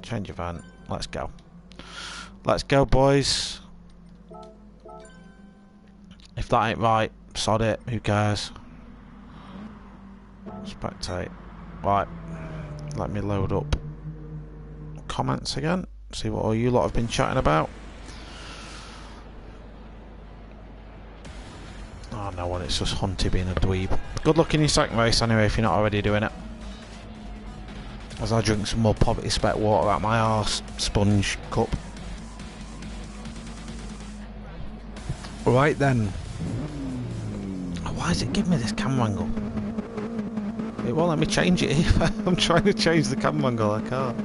Change event. Let's go. Let's go, boys. If that ain't right, sod it. Who cares? Spectate. Right. Let me load up comments again. See what all you lot have been chatting about. Oh no one, it's just Hunty being a dweeb. Good luck in your second race anyway if you're not already doing it. As I drink some more poverty spec water out my arse sponge cup. Right then. Why does it give me this camera angle? It won't let me change it either. I'm trying to change the camera angle, I can't.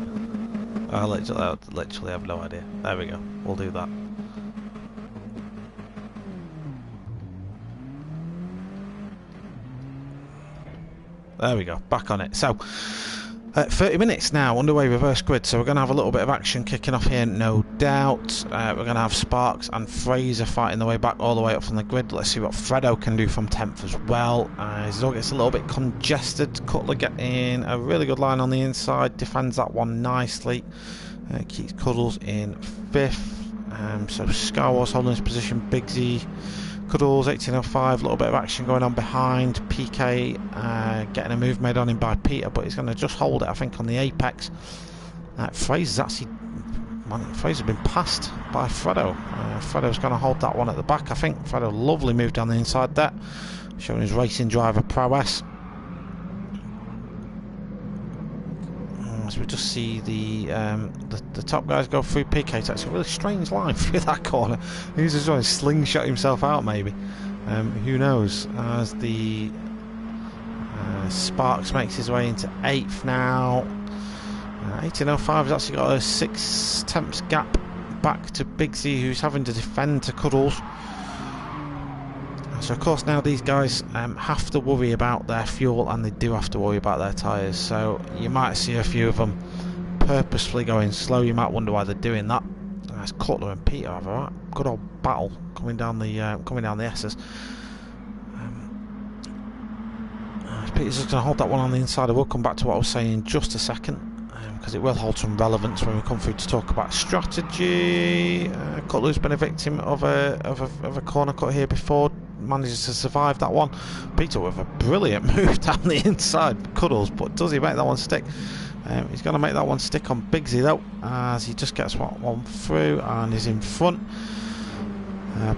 I literally have no idea. There we go, we'll do that. There we go, back on it. So, 30 minutes now, underway reverse grid, so we're going to have a little bit of action kicking off here, no doubt. We're going to have Sparks and Fraser fighting their way back all the way up from the grid. Let's see what Fredo can do from 10th as well. His all gets a little bit congested. Cutler getting a really good line on the inside, defends that one nicely. Keeps Cuddles in 5th. So Scar Wars holding his position, Bigsy. Cuddles 1805, a little bit of action going on behind. PK getting a move made on him by Peter, but he's going to just hold it, I think, on the apex. Fraser's actually, Fraser's been passed by Fredo. Fredo's going to hold that one at the back, I think. Fredo, lovely move down the inside there, showing his racing driver prowess. As we just see the top guys go through PK. So it's a really strange line through that corner. He's just trying to slingshot himself out, maybe. Who knows? As the Sparks makes his way into 8th now. 1805 has actually got a 6/10 gap back to Bigsy, who's having to defend to Cuddles. So of course now these guys have to worry about their fuel, and they do have to worry about their tyres, so you might see a few of them purposefully going slow. You might wonder why they're doing that. As Cutler and Peter have a good old battle coming down the S's. Peter's just going to hold that one on the inside. I will come back to what I was saying in just a second, because it will hold some relevance when we come through to talk about strategy. Cutler's been a victim of a corner cut here before, manages to survive that one. Peter with a brilliant move down the inside, Cuddles, but does he make that one stick? He's going to make that one stick on Bigsy though, as he just gets one through and is in front.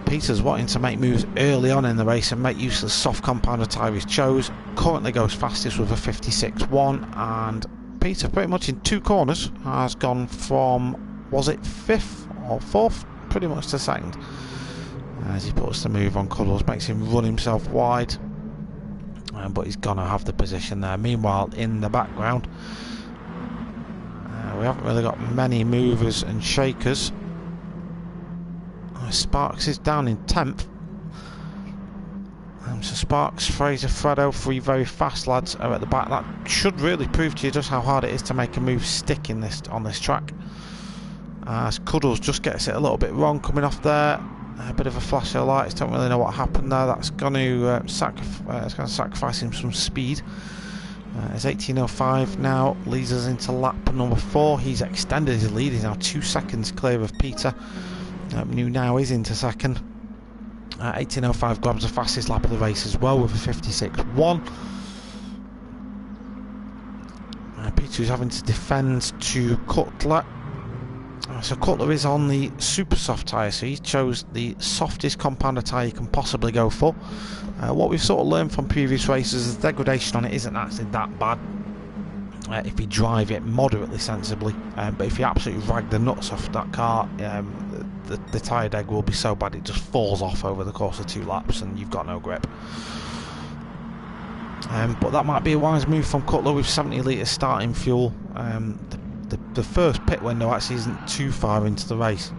Peter's wanting to make moves early on in the race and make use of the soft compounder tyre he's chose. Currently goes fastest with a 56.1, and Peter pretty much in 2 corners has gone from, was it 5th or 4th, pretty much to 2nd. As he puts the move on Cuddles, makes him run himself wide, but he's going to have the position there. Meanwhile, in the background, we haven't really got many movers and shakers. Sparks is down in 10th. So Sparks, Fraser, Fredo, 3 very fast lads are at the back. That should really prove to you just how hard it is to make a move stick in on this track. As Cuddles just gets it a little bit wrong coming off there. A bit of a flash of lights, don't really know what happened there. That's going to sacrifice him some speed. It's 1805 now, leads us into lap number 4. He's extended his lead, he's now 2 seconds clear of Peter, who now is into 2nd. 1805 grabs the fastest lap of the race as well with a 56.1. Peter is having to defend to Cutler. So Cutler is on the super soft tyre, so he chose the softest compounder tyre you can possibly go for. What we've sort of learned from previous races is the degradation on it isn't actually that bad if you drive it moderately sensibly, but if you absolutely rag the nuts off that car, the tyre deg will be so bad it just falls off over the course of 2 laps and you've got no grip. But that might be a wise move from Cutler with 70 litres starting fuel. The first pit window actually isn't too far into the race,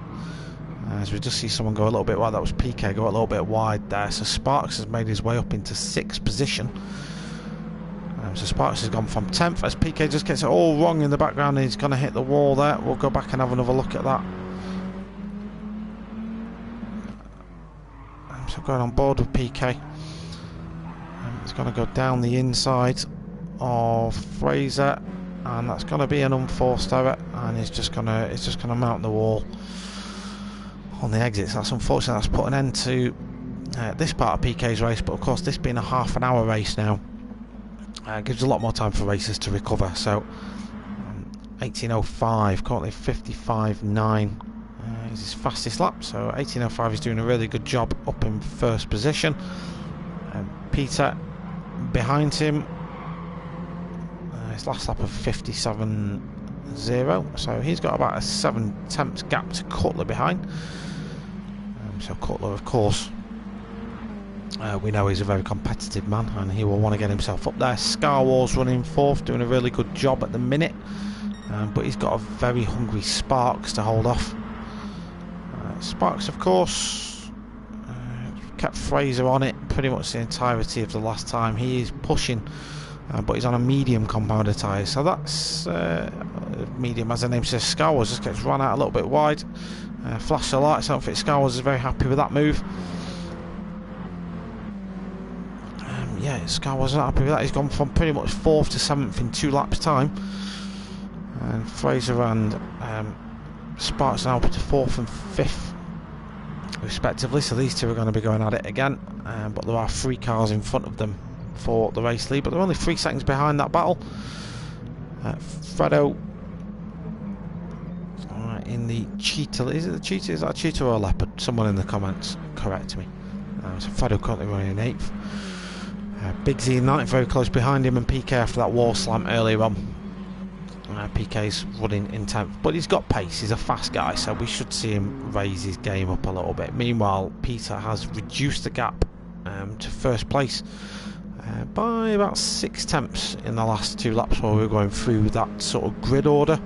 as we just see someone go a little bit wide. That was PK go a little bit wide there, so Sparks has made his way up into 6th position. So Sparks has gone from 10th as PK just gets it all wrong in the background and he's going to hit the wall there. We'll go back and have another look at that. So going on board with PK. He's going to go down the inside of Fraser, and that's going to be an unforced error, and he's just going to mount the wall on the exits. That's unfortunate. That's put an end to this part of PK's race, but of course this being a half an hour race now gives a lot more time for racers to recover. So 18:05, currently 55.9 is his fastest lap, so 18:05 is doing a really good job up in 1st position. Peter behind him, his last lap of 57.0, so he's got about a 7/10 gap to Cutler behind. So Cutler, of course, we know he's a very competitive man and he will want to get himself up there. Scarwall's running 4th, doing a really good job at the minute, but he's got a very hungry Sparks to hold off. Sparks, of course, kept Fraser on it pretty much the entirety of the last time. He is pushing, but he's on a medium compounder tyre, so that's medium as the name says. Scarwalls just gets run out a little bit wide. Flash the lights. I don't think Scarwalls is very happy with that move. Yeah, Scarwalls not happy with that. He's gone from pretty much 4th to 7th in 2 laps time, and Fraser and Sparks now up to 4th and 5th respectively, so these two are going to be going at it again, but there are 3 cars in front of them for the race lead, but they're only 3 seconds behind that battle. Fredo in the Cheetah. Is it the Cheetah? Is that a Cheetah or a Leopard? Someone in the comments correct me. So Fredo currently running in 8th. Big Z in 9th, very close behind him, and PK after that wall slam earlier on. PK's running in 10th, but he's got pace, he's a fast guy, so we should see him raise his game up a little bit. Meanwhile, Peter has reduced the gap to 1st place by about 6/10 in the last 2 laps while we were going through that sort of grid order.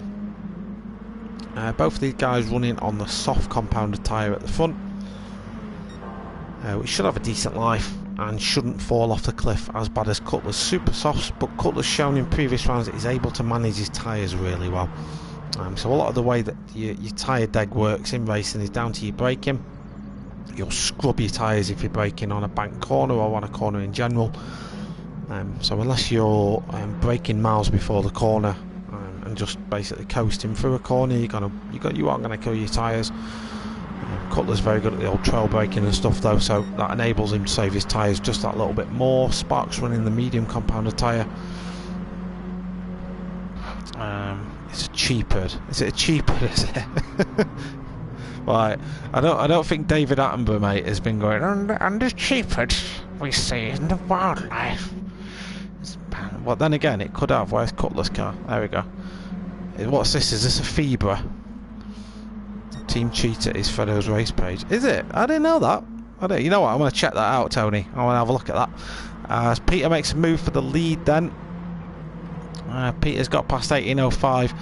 Both of these guys running on the soft compounded tyre at the front, which should have a decent life and shouldn't fall off the cliff as bad as Cutler's super softs, but Cutler's shown in previous rounds that he's able to manage his tyres really well. So a lot of the way that your tyre deg works in racing is down to your braking. You'll scrub your tyres if you're braking on a bank corner or on a corner in general. So unless you're braking miles before the corner and just basically coasting through a corner, you aren't going to kill your tyres. Cutler's very good at the old trail braking and stuff though, so that enables him to save his tyres just that little bit more. Sparks running the medium compounded tyre. It's a cheapard. Is it a cheapard? Is it? Right. I don't think David Attenborough, mate, has been going and the cheapard we see in the wildlife. Well, then again, it could have. Where's Cutler's car? There we go. What's this? Is this a Fibra? Team Cheetah is Fredo's race page. Is it? I didn't know that. You know what? I'm going to check that out, Tony. I want to have a look at that. As Peter makes a move for the lead then. Peter's got past 18:05.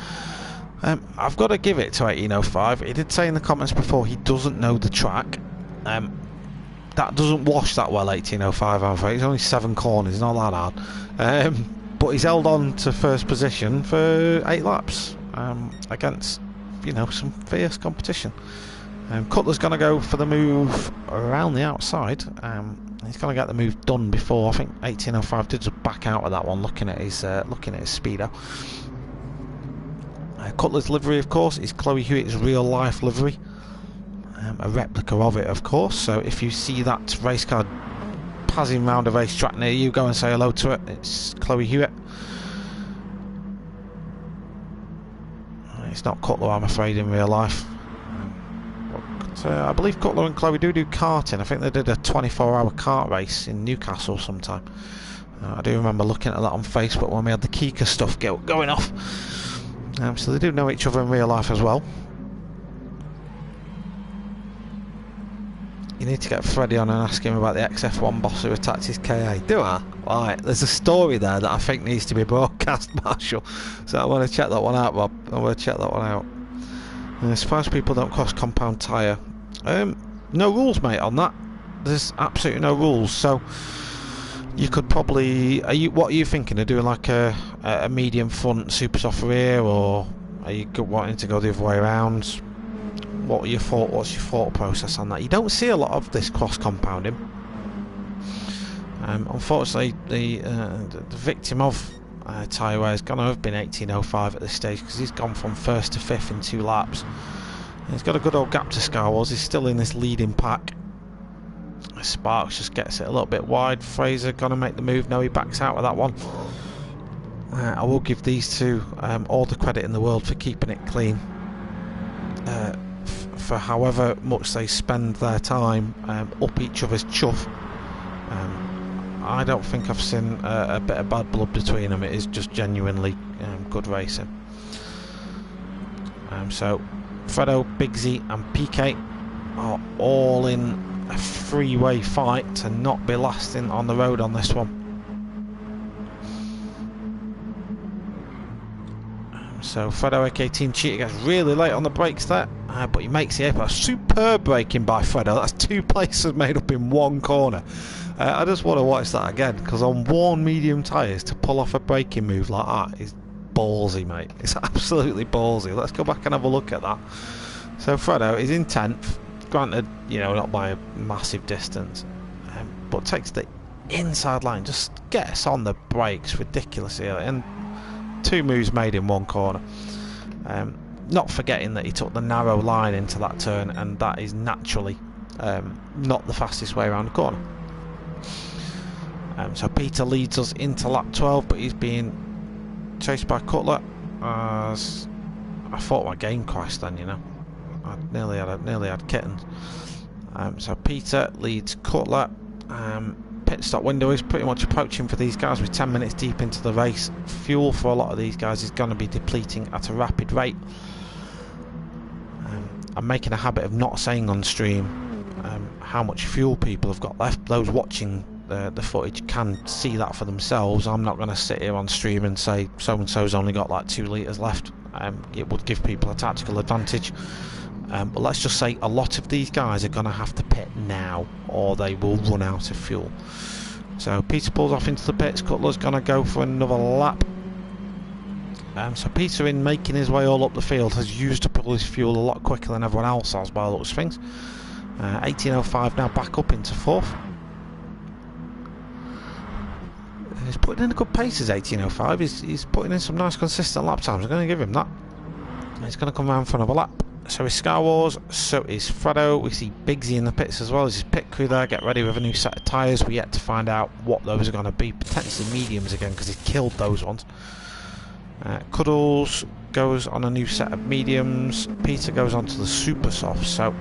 I've got to give it to 18:05. He did say in the comments before he doesn't know the track. That doesn't wash that well, 18:05, I'm afraid. It's only 7 corners, not that hard. But he's held on to 1st position for 8 laps against, some fierce competition. Cutler's going to go for the move around the outside. He's going to get the move done before. I think 18:05 did just back out of that one, looking at his speedo. Cutler's livery, of course, is Chloe Hewitt's real life livery. A replica of it, of course. So if you see that race car passing round a racetrack near you, go and say hello to it. It's Chloe Hewitt. It's not Cutler, I'm afraid, in real life. But, I believe Cutler and Chloe do karting. I think they did a 24-hour kart race in Newcastle sometime. I do remember looking at that on Facebook when we had the Kika stuff going off. So they do know each other in real life as well. You need to get Freddie on and ask him about the XF1 boss who attacked his KA. Do I? Right, there's a story there that I think needs to be broadcast, Marshall. So I want to check that one out, Bob. I want to check that one out. As far as people don't cross compound tyre. No rules, mate, on that. There's absolutely no rules. So you could probably... what are you thinking? Of doing like a medium front super soft rear, or are you wanting to go the other way around? What's your thought process on that? You don't see a lot of this cross compounding. Unfortunately, the victim of tyre wear is going to have been 1805 at this stage, because he's gone from 1st to 5th in 2 laps. And he's got a good old gap to Scar Wars. He's still in this leading pack. Sparks just gets it a little bit wide. Fraser going to make the move. No, he backs out with that one. I will give these two all the credit in the world for keeping it clean. For however much they spend their time up each other's chuff, I don't think I've seen a bit of bad blood between them. It is just genuinely good racing. So Fredo, Big Z and PK are all in a three-way fight to not be last in on the road on this one. So Fredo, aka Team Cheetah, gets really late on the brakes there, but he makes it up. Superb braking by Fredo. That's 2 places made up in 1 corner. I just want to watch that again, because on worn medium tyres to pull off a braking move like that is ballsy, mate. It's absolutely ballsy. Let's go back and have a look at that. So Fredo is in 10th, granted, you know, not by a massive distance, but takes the inside line, just gets on the brakes ridiculously early, and 2 moves made in 1 corner. Not forgetting that he took the narrow line into that turn, and that is naturally not the fastest way around the corner. So Peter leads us into lap 12, but he's being chased by Cutler. As I thought my game crashed then, you know. I nearly had kittens. So Peter leads Cutler. Pit stop window is pretty much approaching for these guys. We're 10 minutes deep into the race. Fuel for a lot of these guys is going to be depleting at a rapid rate. I'm making a habit of not saying on stream how much fuel people have got left. Those watching the footage can see that for themselves. I'm not going to sit here on stream and say so and so's only got like 2 litres left. It would give people a tactical advantage. But let's just say a lot of these guys are going to have to pit now, or they will run out of fuel. So Peter pulls off into the pits. Cutler's going to go for another lap. So Peter, in making his way all up the field, has used up all his fuel a lot quicker than everyone else has by the looks of things. 1805 now back up into 4th. He's putting in a good pace as 1805. He's putting in some nice consistent lap times. I'm going to give him that. He's going to come round for another lap. So is Scar Wars, so is Fredo. We see Big Z in the pits as well as his pit crew there. Get ready with a new set of tyres. We're yet to find out what those are going to be. Potentially mediums again, because he's killed those ones. Cuddles goes on a new set of mediums. Peter goes on to the super soft. So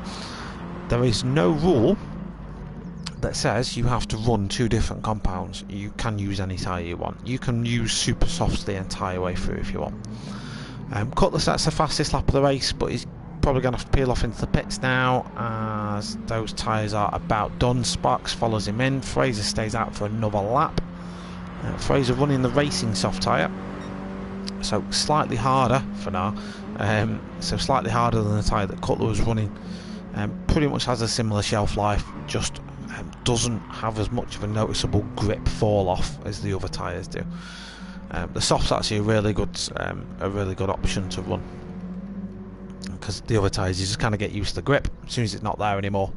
there is no rule that says you have to run 2 different compounds. You can use any tyre you want. You can use super softs the entire way through if you want. Cutler sets the fastest lap of the race, but he's probably going to have to peel off into the pits now, as those tyres are about done. Sparks follows him in. Fraser stays out for another lap. Fraser running the racing soft tyre, so slightly harder for now. So slightly harder than the tyre that Cutler was running. Pretty much has a similar shelf life, just doesn't have as much of a noticeable grip fall off as the other tyres do. The soft's actually a really good option to run, because the other tyres you just kind of get used to the grip. As soon as it's not there anymore,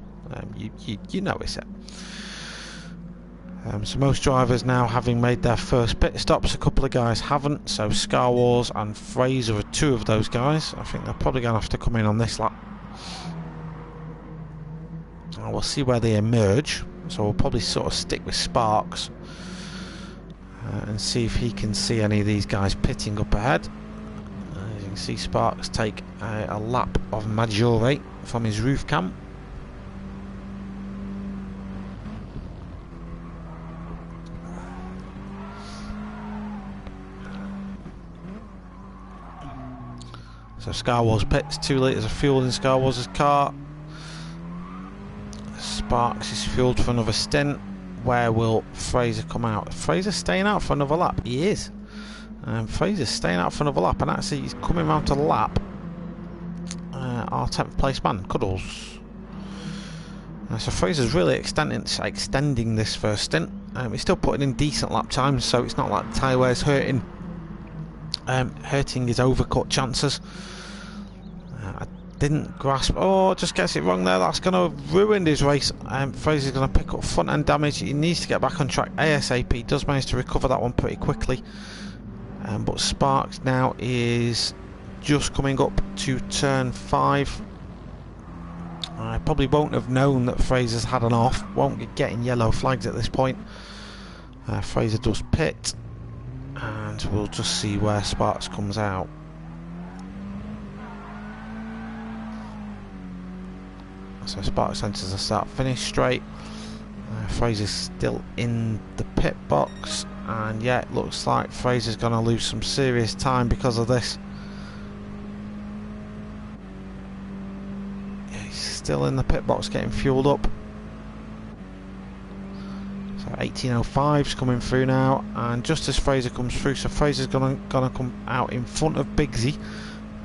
you notice it. So most drivers now having made their first pit stops. A couple of guys haven't, so Scar Wars and Fraser are 2 of those guys. I think they're probably going to have to come in on this lap. We'll see where they emerge, so we'll probably sort of stick with Sparks and see if he can see any of these guys pitting up ahead. can see Sparks take a lap of Maggiore from his roof cam. So Star Wars pits, 2 litres of fuel in Star Wars' car. Sparks is fueled for another stint. Where will Fraser come out? Fraser staying out for another lap? He is. Fraser's staying out for another lap, and actually he's coming round to lap our 10th place man, Cuddles. So Fraser's really extending this first stint. He's still putting in decent lap times, so it's not like the tyre wear's hurting his overcut chances. I didn't grasp. Oh, just gets it wrong there. That's going to ruin his race. Fraser's going to pick up front end damage. He needs to get back on track ASAP. He does manage to recover that one pretty quickly. But Sparks now is just coming up to turn 5. I probably won't have known that Fraser's had an off. Won't be getting yellow flags at this point. Fraser does pit, and we'll just see where Sparks comes out. So Sparks enters the start-finish straight. Fraser's still in the pit box, and yeah, it looks like Fraser's going to lose some serious time because of this. Yeah, he's still in the pit box getting fueled up. So 18.05's coming through now, and just as Fraser comes through, so Fraser's gonna come out in front of Bigsy,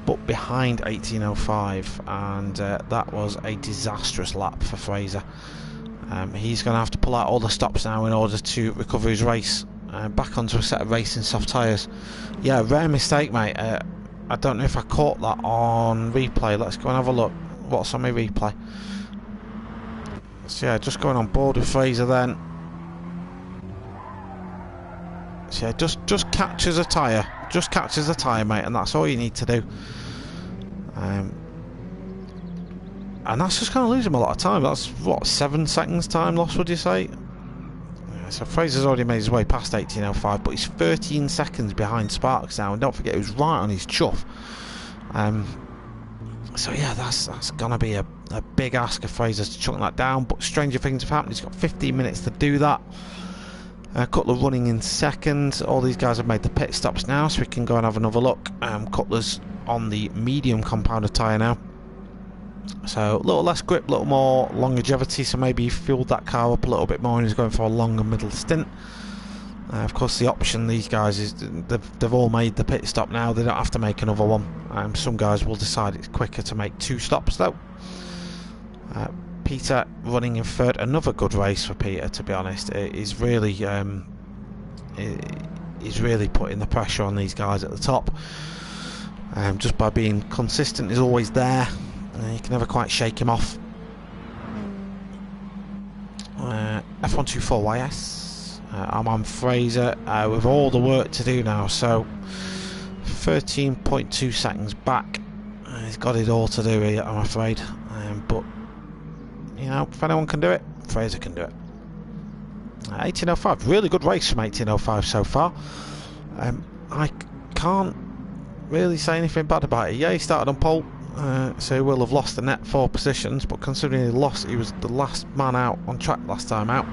but behind 18.05, and that was a disastrous lap for Fraser. He's going to have to pull out all the stops now in order to recover his race. Back onto a set of racing soft tyres. Yeah, rare mistake, mate. I don't know if I caught that on replay. Let's go and have a look. What's on my replay? So yeah, just going on board with Fraser then. So yeah, just catches a tyre. Just catches a tyre, mate, and that's all you need to do. And that's just going to lose him a lot of time. That's, what, 7 seconds time loss, would you say? Yeah, so Fraser's already made his way past 18.05, but he's 13 seconds behind Sparks now. And don't forget, he was right on his chuff. So yeah, that's going to be a big ask of Fraser to chunk that down. But stranger things have happened. He's got 15 minutes to do that. Cutler running in second. All these guys have made the pit stops now, so we can go and have another look. Cutler's on the medium compounded tyre now. So a little less grip, a little more longevity, so maybe he fueled that car up a little bit more and he's going for a longer middle stint. Of course, the option these guys is they've all made the pit stop now. They don't have to make another one. Some guys will decide it's quicker to make 2 stops though. Peter running in third. Another good race for Peter, to be honest. He's really putting the pressure on these guys at the top. Just by being consistent, is always there. You can never quite shake him off. F124YS. I'm on Fraser with all the work to do now, so 13.2 seconds back. He's got it all to do here, I'm afraid. But you know, if anyone can do it, Fraser can do it. 18.05, really good race from 18.05 so far. I can't really say anything bad about it. Yeah, he started on pole. So he will have lost the net 4 positions, but considering he was the last man out on track last time out,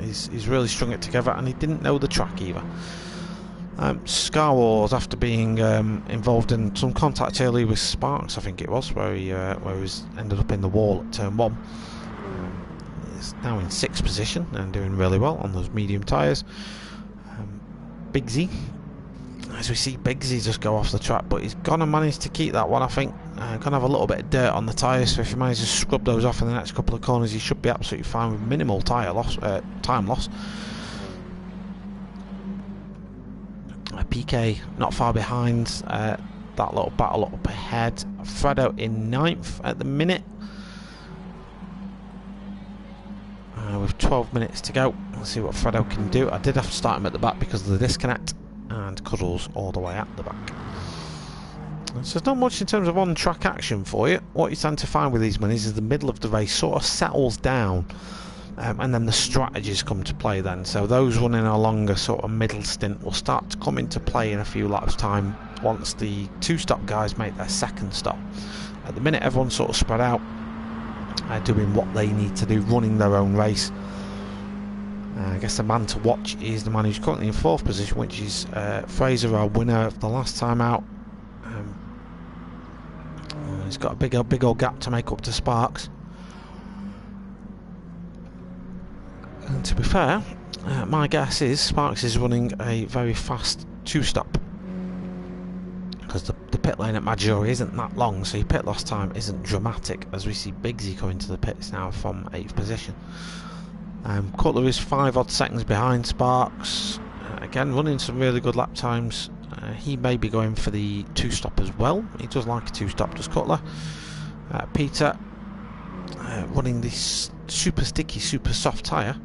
he's really strung it together, and he didn't know the track either. Star Wars, after being involved in some contact early with Sparks, I think it was, where he ended up in the wall at turn 1, is now in 6th position and doing really well on those medium tyres. Bigsy, as we see Bigsy just go off the track, but he's gonna manage to keep that one, I think. Gonna have a little bit of dirt on the tyres, so if he manages to scrub those off in the next couple of corners, he should be absolutely fine with minimal time loss. PK not far behind. That little battle up ahead. Fredo in 9th at the minute. With 12 minutes to go, let's see what Fredo can do. I did have to start him at the back because of the disconnect, and Cuddles all the way at the back. So there's not much in terms of on-track action for you. What you tend to find with these minis is the middle of the race sort of settles down, and then the strategies come to play then. So those running a longer sort of middle stint will start to come into play in a few laps time, once the two-stop guys make their second stop. At the minute, everyone's sort of spread out, doing what they need to do, running their own race. I guess the man to watch is the man who's currently in 4th position, which is Fraser, our winner of the last time out. He's got a big old gap to make up to Sparks. And to be fair, my guess is Sparks is running a very fast two-stop, because the pit lane at Maggiore isn't that long, so your pit loss time isn't dramatic, as we see Bigsy coming to the pits now from 8th position. Cutler is 5 odd seconds behind Sparks, again running some really good lap times. He may be going for the two-stop as well. He does like a two-stop, does Cutler. Peter running this super sticky, super soft tyre.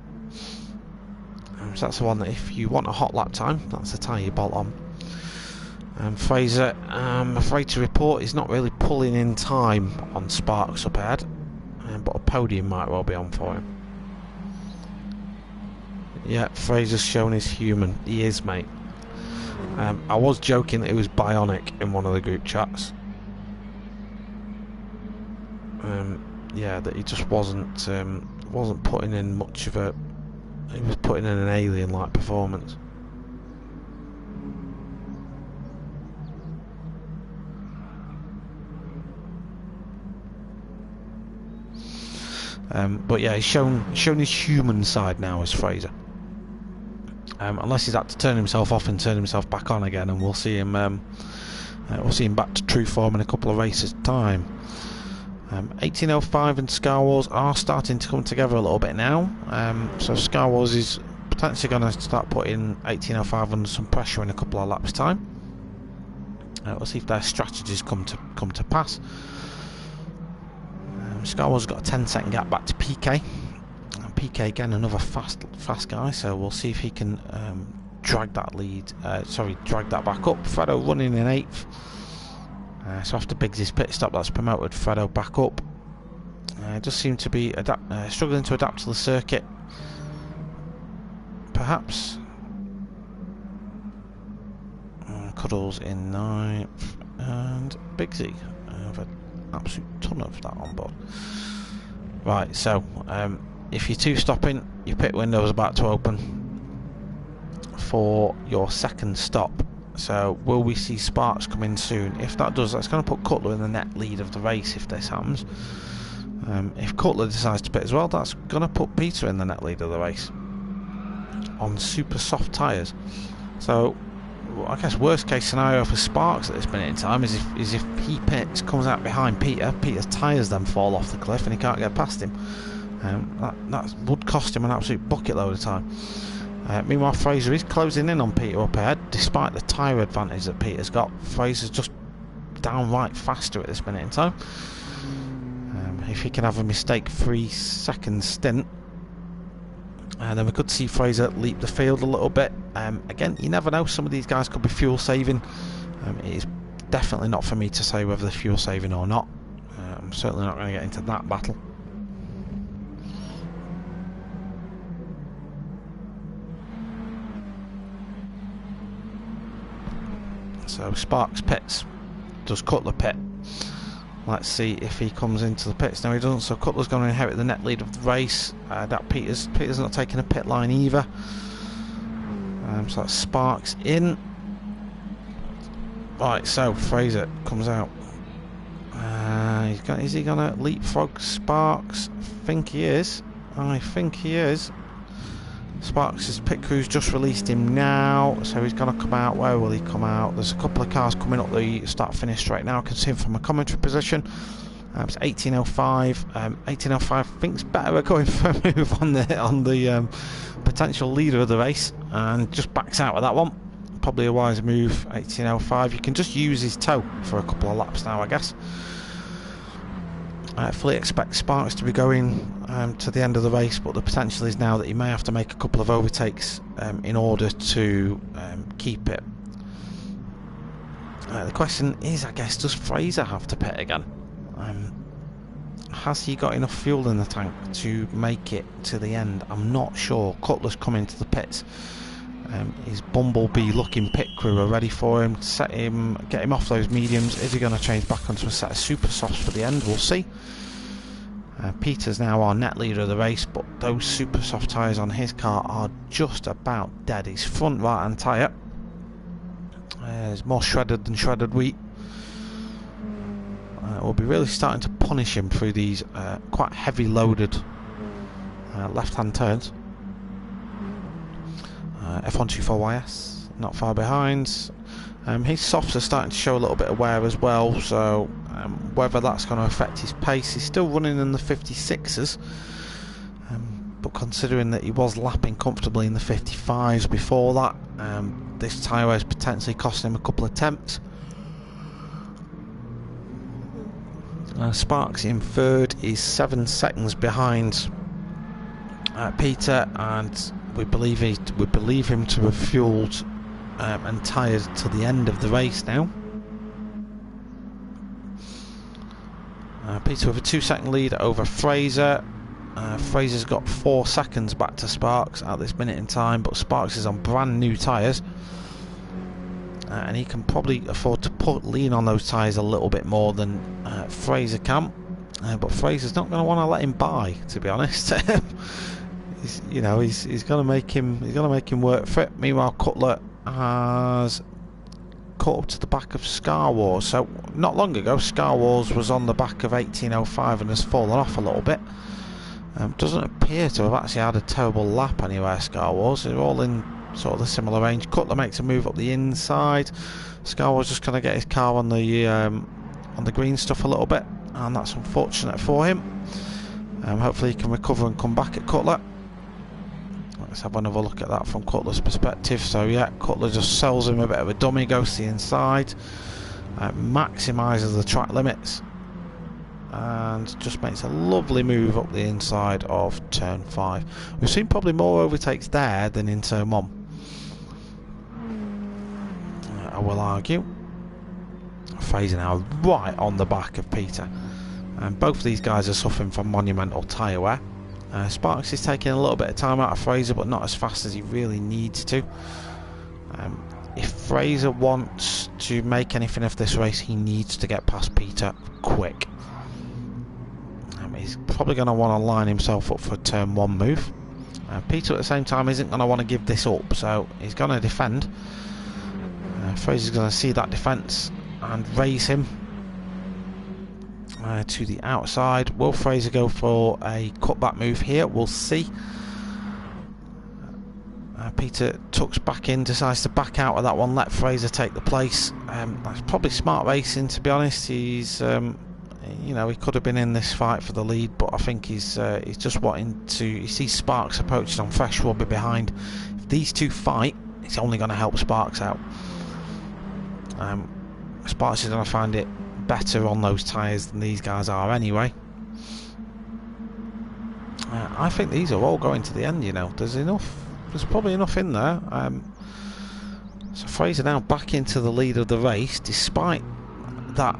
So that's the one that if you want a hot lap time, that's the tyre you bolt on. Fraser, I'm afraid to report, is not really pulling in time on Sparks up ahead, but a podium might well be on for him. Yeah, Fraser's shown he's human. He is, mate. I was joking that he was bionic in one of the group chats. Yeah, that he just wasn't putting in much of a. He was putting in an alien-like performance. But yeah, he's shown his human side now as Fraser. Unless he's had to turn himself off and turn himself back on again, and we'll see him back to true form in a couple of races' time. 1805 and Star Wars are starting to come together a little bit now. So Star Wars is potentially going to start putting 1805 under some pressure in a couple of laps' time. We'll see if their strategies come to pass. Star Wars has got a 10-second gap back to PK. PK again, another fast guy, so we'll see if he can drag that back up. Fredo running in 8th. So after Biggs' pit stop, that's promoted Fredo back up. Does seem to be struggling to adapt to the circuit. Perhaps. Cuddles in 9th, and Biggsy. I've had an absolute ton of that on board. Right, so if you're two-stopping, your pit window is about to open for your second stop. So will we see Sparks come in soon? If that does, that's going to put Cutler in the net lead of the race if this happens. If Cutler decides to pit as well, that's going to put Peter in the net lead of the race on super soft tyres. So I guess worst case scenario for Sparks at this minute in time is if he pits, comes out behind Peter, Peter's tyres then fall off the cliff and he can't get past him. That would cost him an absolute bucket load of time. Meanwhile, Fraser is closing in on Peter up ahead, despite the tyre advantage that Peter's got. Fraser's just downright faster at this minute in time. If he can have a mistake-free second stint, then we could see Fraser leap the field a little bit. Again, you never know, some of these guys could be fuel saving. It is definitely not for me to say whether they're fuel saving or not. I'm certainly not going to get into that battle. So Sparks pits. Does Cutler pit? Let's see if he comes into the pits. No, he doesn't, so Cutler's going to inherit the net lead of the race. That Peter's not taking a pit line either. So that's Sparks in. Right, so Fraser comes out. Is he going to leapfrog Sparks? I think he is. Sparks' pit crew's just released him now, so he's going to come out. Where will he come out? There's a couple of cars coming up the start-finish straight now. I can see him from a commentary position. It's 1805. 1805 thinks better at going for a move on the potential leader of the race, and just backs out with that one. Probably a wise move. 1805. You can just use his toe for a couple of laps now, I guess. I fully expect Sparks to be going to the end of the race, but the potential is now that he may have to make a couple of overtakes in order to keep it. The question is, I guess, does Fraser have to pit again? Has he got enough fuel in the tank to make it to the end? I'm not sure. Cutler's coming to the pits. His Bumblebee looking pit crew are ready for him, get him off those mediums. Is he going to change back onto a set of super softs for the end? We'll see. Peter's now our net leader of the race, but those super soft tyres on his car are just about dead. His front right hand tyre is more shredded than shredded wheat. We'll be really starting to punish him through these quite heavy loaded left hand turns. F124YS not far behind. His softs are starting to show a little bit of wear as well, so whether that's going to affect his pace. He's still running in the 56s, but considering that he was lapping comfortably in the 55s before that, this tyre wear is potentially costing him a couple of attempts. Sparks in third is 7 seconds behind Peter, and we believe him to have fueled and tyred to the end of the race now. Peter with a 2-second lead over Fraser. Fraser's got 4 seconds back to Sparks at this minute in time, but Sparks is on brand new tyres, and he can probably afford to lean on those tyres a little bit more than Fraser can. But Fraser's not going to want to let him by, to be honest. He's going to make him work for it. Meanwhile, Cutler has caught up to the back of Star Wars. So not long ago, Star Wars was on the back of 1805 and has fallen off a little bit. Doesn't appear to have actually had a terrible lap anywhere. Star Wars, they're all in sort of the similar range. Cutler makes a move up the inside. Star Wars just going to get his car on the green stuff a little bit, and that's unfortunate for him. Hopefully he can recover and come back at Cutler. Let's have another look at that from Cutler's perspective. So yeah, Cutler just sells him a bit of a dummy, goes to the inside, maximises the track limits, and just makes a lovely move up the inside of turn 5. We've seen probably more overtakes there than in turn 1, I will argue. Fraser now right on the back of Peter, and both of these guys are suffering from monumental tyre wear. Sparks is taking a little bit of time out of Fraser, but not as fast as he really needs to. If Fraser wants to make anything of this race, he needs to get past Peter quick. He's probably going to want to line himself up for a turn 1 move. Peter at the same time isn't going to want to give this up, so he's going to defend. Fraser's going to see that defence and raise him to the outside. Will Fraser go for a cutback move here? We'll see. Peter tucks back in, decides to back out of that one, let Fraser take the place. That's probably smart racing, to be honest. He's he could have been in this fight for the lead, but I think he's just wanting to. He sees Sparks approaching on fresh rubber behind. If these two fight, it's only going to help Sparks out. Sparks is going to find it better on those tyres than these guys are anyway. I think these are all going to the end, there's probably enough in there. So Fraser now back into the lead of the race, despite that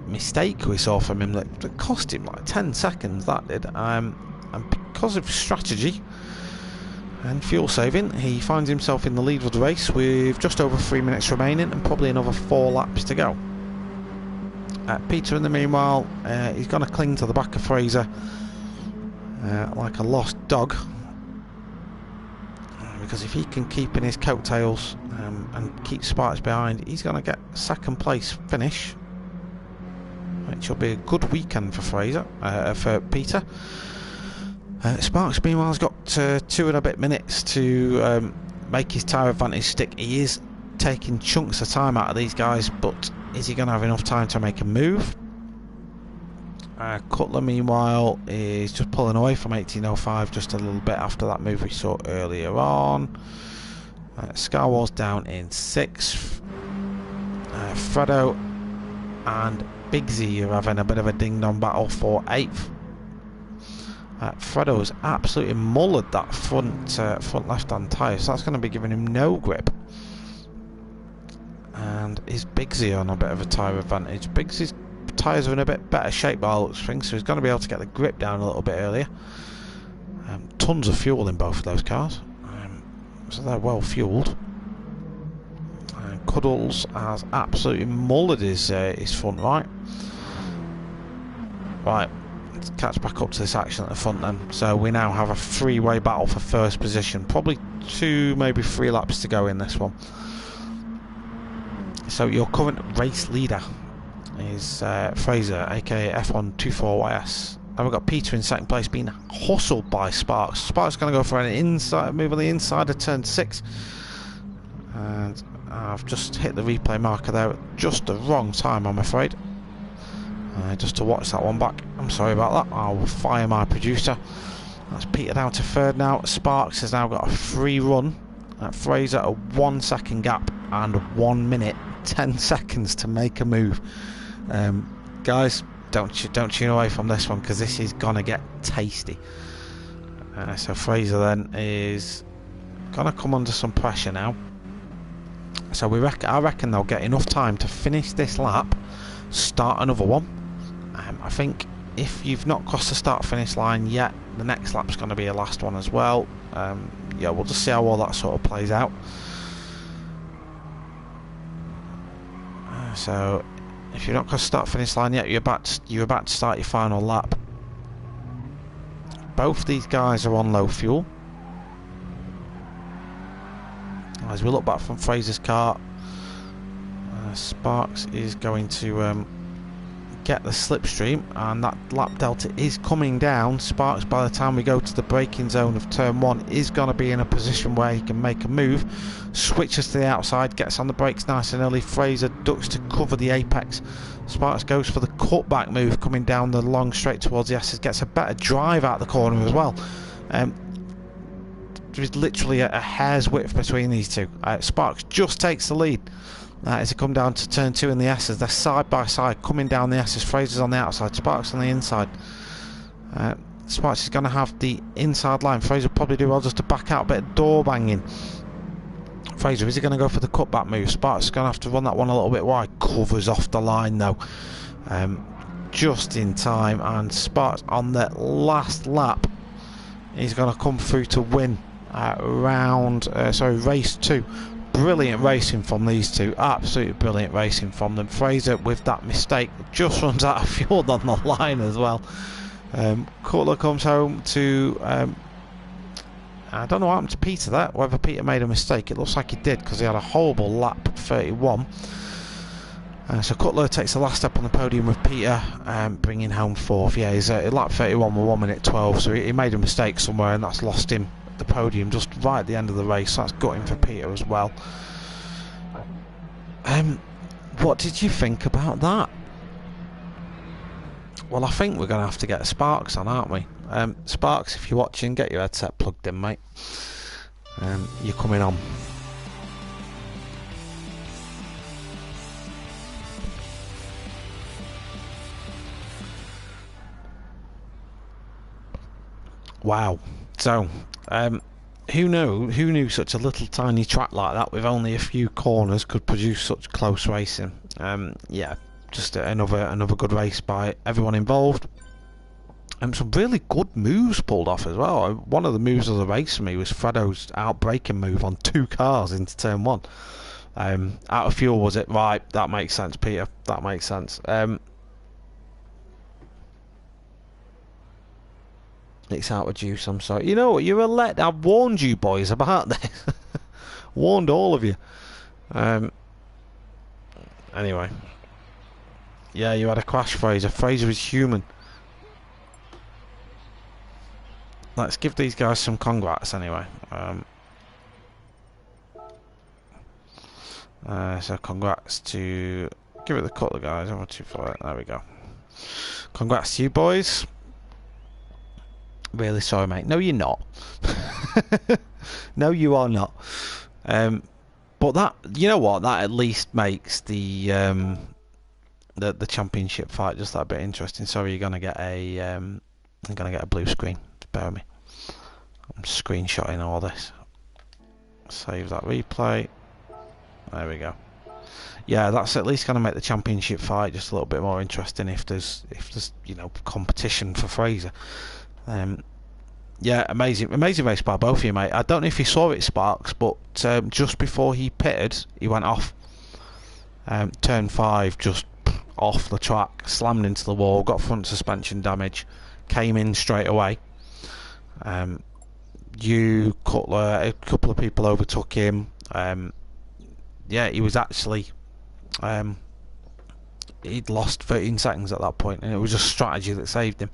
mistake we saw from him that cost him like 10 seconds, that did. And because of strategy and fuel saving, he finds himself in the lead of the race with just over 3 minutes remaining and probably another 4 laps to go. Peter in the meanwhile, he's going to cling to the back of Fraser like a lost dog, because if he can keep in his coattails and keep Sparks behind, he's going to get second place finish, which will be a good weekend for for Peter. Sparks meanwhile has got 2 and a bit minutes to make his tyre advantage stick. He is taking chunks of time out of these guys, but is he going to have enough time to make a move? Cutler meanwhile is just pulling away from 1805 just a little bit after that move we saw earlier on. Scar Wars down in 6th. Fredo and Bigsy are having a bit of a ding-dong battle for 8th. Fredo's absolutely mullered that front left-hand tyre, so that's going to be giving him no grip. And is Bigsy on a bit of a tyre advantage? Bigsy's tyres are in a bit better shape by all looks of things, so he's going to be able to get the grip down a little bit earlier. Tons of fuel in both of those cars. so they're well fueled. And Cuddles has absolutely mullered his front right. Right, let's catch back up to this action at the front then. So we now have a three-way battle for first position. Probably 2, maybe 3 laps to go in this one. So your current race leader is Fraser, aka F124YS. And we've got Peter in second place, being hustled by Sparks. Sparks going to go for an inside move on the inside of turn 6. And I've just hit the replay marker there at just the wrong time, I'm afraid. Just to watch that one back. I'm sorry about that. I will fire my producer. That's Peter down to third now. Sparks has now got a free run at Fraser, a 1 second gap and 1 minute 10 seconds to make a move. Guys, don't tune away from this one, because this is gonna get tasty. So Fraser then is gonna come under some pressure now. So I reckon they'll get enough time to finish this lap, start another one. I think if you've not crossed the start-finish line yet, the next lap's going to be a last one as well. Yeah, we'll just see how all that sort of plays out. So if you've not crossed the start-finish line yet, you're about to start your final lap. Both these guys are on low fuel. As we look back from Fraser's car, Sparks is going to get the slipstream, and that lap delta is coming down. Sparks, by the time we go to the braking zone of turn 1, is going to be in a position where he can make a move. Switches to the outside, gets on the brakes nice and early. Fraser ducks to cover the apex. Sparks goes for the cutback move coming down the long straight towards the S's, gets a better drive out the corner as well. There's literally a hair's width between these two. Sparks just takes the lead. As they come down to turn 2 in the S's, they're side by side coming down the S's. Fraser's on the outside, Sparks on the inside. Sparks is going to have the inside line. Fraser will probably do well just to back out, a bit of door banging. Fraser, is he going to go for the cutback move? Sparks is going to have to run that one a little bit wide. Covers off the line though, just in time. And Sparks on the last lap, he's going to come through to win race 2. Brilliant racing from these two, absolutely brilliant racing from them. Fraser, with that mistake, just runs out of fuel on the line as well. Cutler comes home to I don't know what happened to Peter there, whether Peter made a mistake. It looks like he did, because he had a horrible lap 31. So Cutler takes the last step on the podium with Peter, bringing home 4th. Yeah, his lap 31 with 1 minute 12, so he made a mistake somewhere, and that's lost him the podium just right at the end of the race. So that's gutting for Peter as well. What did you think about that? Well, I think we're going to have to get Sparks on, aren't we? Sparks, if you're watching, get your headset plugged in, mate. You're coming on. Wow. So who knew such a little tiny track like that with only a few corners could produce such close racing? Yeah, just another good race by everyone involved. Some really good moves pulled off as well. One of the moves of the race for me was Fredo's out-braking move on 2 cars into turn 1. Out of fuel, was it? Right, that makes sense, Peter. That makes sense. It's out of juice, I'm sorry. You know what, you're I warned you boys about this. Warned all of you. Anyway. Yeah, you had a crash, Fraser. Fraser is human. Let's give these guys some congrats anyway. So congrats to... Give it the cut, the guys. 1, 2, 4. There we go. Congrats to you boys. Really sorry, mate. No, you're not. No, you are not. But that, you know what? That at least makes the championship fight just that bit interesting. Sorry, you're gonna get a I'm gonna get a blue screen. Bear with me. I'm screenshotting all this. Save that replay. There we go. Yeah, that's at least gonna make the championship fight just a little bit more interesting if there's you know, competition for Fraser. Yeah, amazing race by both of you, mate. I don't know if you saw it, Sparks, but just before he pitted, he went off. Turn 5, just off the track, slammed into the wall, got front suspension damage, came in straight away. A couple of people overtook him. Yeah, he was actually he'd lost 13 seconds at that point, and it was just strategy that saved him.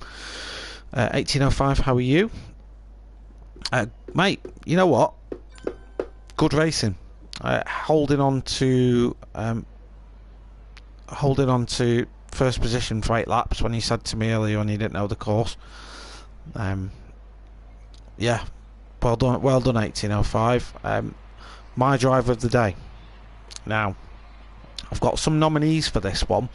1805, how are you? Mate, you know what? Good racing. Holding on to first position for 8 laps when you said to me earlier on you didn't know the course. Yeah, well done 1805. My driver of the day. Now, I've got some nominees for this one.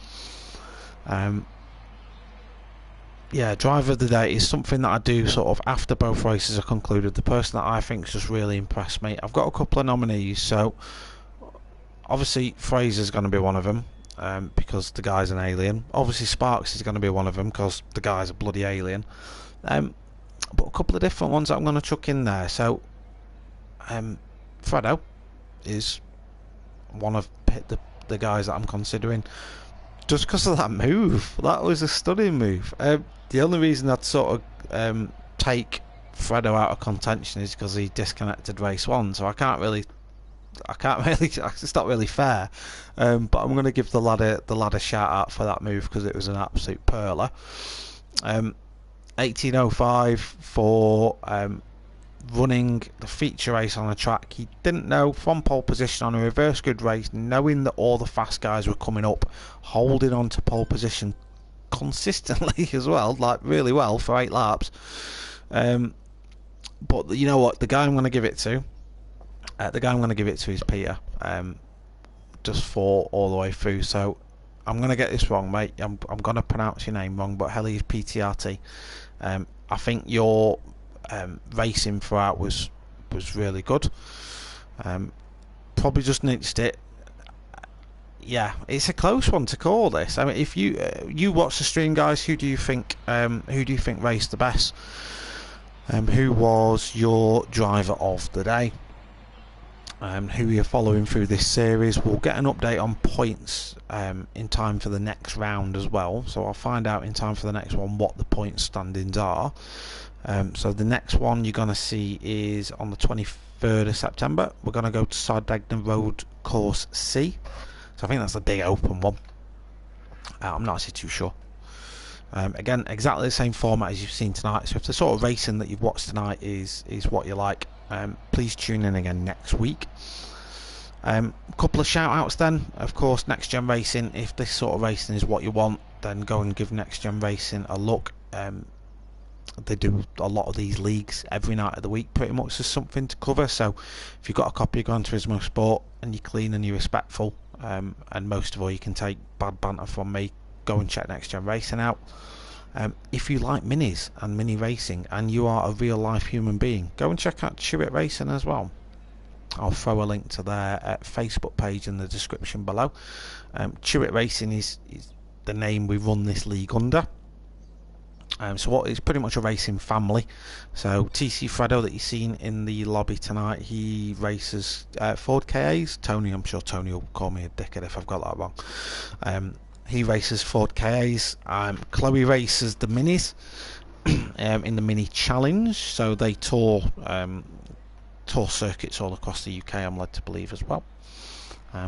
Yeah, driver of the day is something that I do sort of after both races are concluded. The person that I think's just really impressed me. I've got a couple of nominees, so obviously Fraser's going to be one of them, because the guy's an alien. Obviously Sparks is going to be one of them because the guy's a bloody alien. But a couple of different ones that I'm going to chuck in there. So Fredo is one of the guys that I'm considering, just because of that move. That was a stunning move. The only reason I'd sort of take Fredo out of contention is because he disconnected race 1, so I can't really it's not really fair. But I'm going to give the lad a shout out for that move because it was an absolute perler. 1805 for running the feature race on a track he didn't know, from pole position on a reverse grid race, knowing that all the fast guys were coming up, holding on to pole position consistently as well, like really well for 8 laps. But you know what, the guy I'm going to give it to is Peter. Just fought all the way through, so I'm going to get this wrong, mate. I'm going to pronounce your name wrong, but Helly's PTRT. I think your racing throughout was really good. Probably just niched it. Yeah, it's a close one to call this. I mean, if you watch the stream, guys, who do you think raced the best? Who was your driver of the day? Who you're following through this series? We'll get an update on points in time for the next round as well, so I'll find out in time for the next one what the point standings are. So the next one you're going to see is on the 23rd of September. We're going to go to Sardegna Road Course C, so I think that's a big open one. I'm not actually too sure. Again, exactly the same format as you've seen tonight, so if the sort of racing that you've watched tonight is what you like, please tune in again next week. Couple of shout outs then, of course, Next Gen Racing. If this sort of racing is what you want, then go and give Next Gen Racing a look. They do a lot of these leagues every night of the week, pretty much. There's something to cover, so if you've got a copy of Gran Turismo Sport and you're clean and you're respectful, and most of all you can take bad banter from me, go and check Next Gen Racing out. If you like minis and mini racing and you are a real life human being, go and check out Chewitt Racing as well. I'll throw a link to their Facebook page in the description below. Chewitt Racing is the name we run this league under. So it's pretty much a racing family. So TC Fredo that you've seen in the lobby tonight, he races Ford KAs. Tony, I'm sure Tony will call me a dickhead if I've got that wrong. He races Ford KAs. Chloe races the minis in the mini challenge. So they tour circuits all across the UK, I'm led to believe, as well.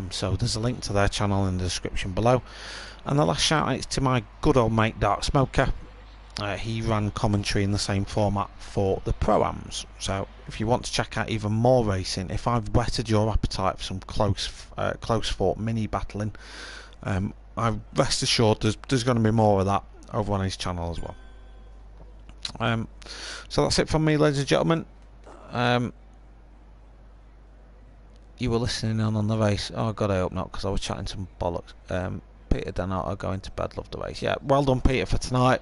So there's a link to their channel in the description below. And the last shout out is to my good old mate Dark Smoker. He ran commentary in the same format for the ProAms. So if you want to check out even more racing, if I've whetted your appetite for some close fought mini battling, I rest assured there's going to be more of that over on his channel as well. So that's it from me, ladies and gentlemen. You were listening in on the race. Oh god, I hope not, because I was chatting some bollocks. Peter Donato going to bed, loved the race. Yeah, well done Peter for tonight.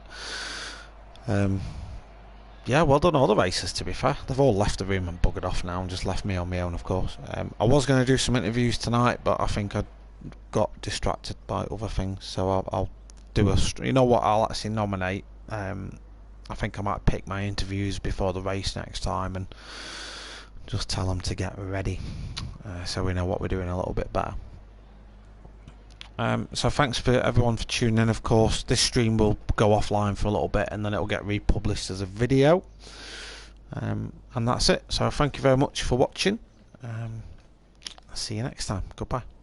Yeah, well done all the racers, to be fair. They've all left the room and buggered off now and just left me on my own, of course. I was going to do some interviews tonight, but I think I got distracted by other things, so I'll do you know what, I'll actually nominate I think I might pick my interviews before the race next time and just tell them to get ready, so we know what we're doing a little bit better. So thanks for everyone for tuning in. Of course, this stream will go offline for a little bit and then it will get republished as a video, and that's it. So thank you very much for watching. I'll see you next time. Goodbye.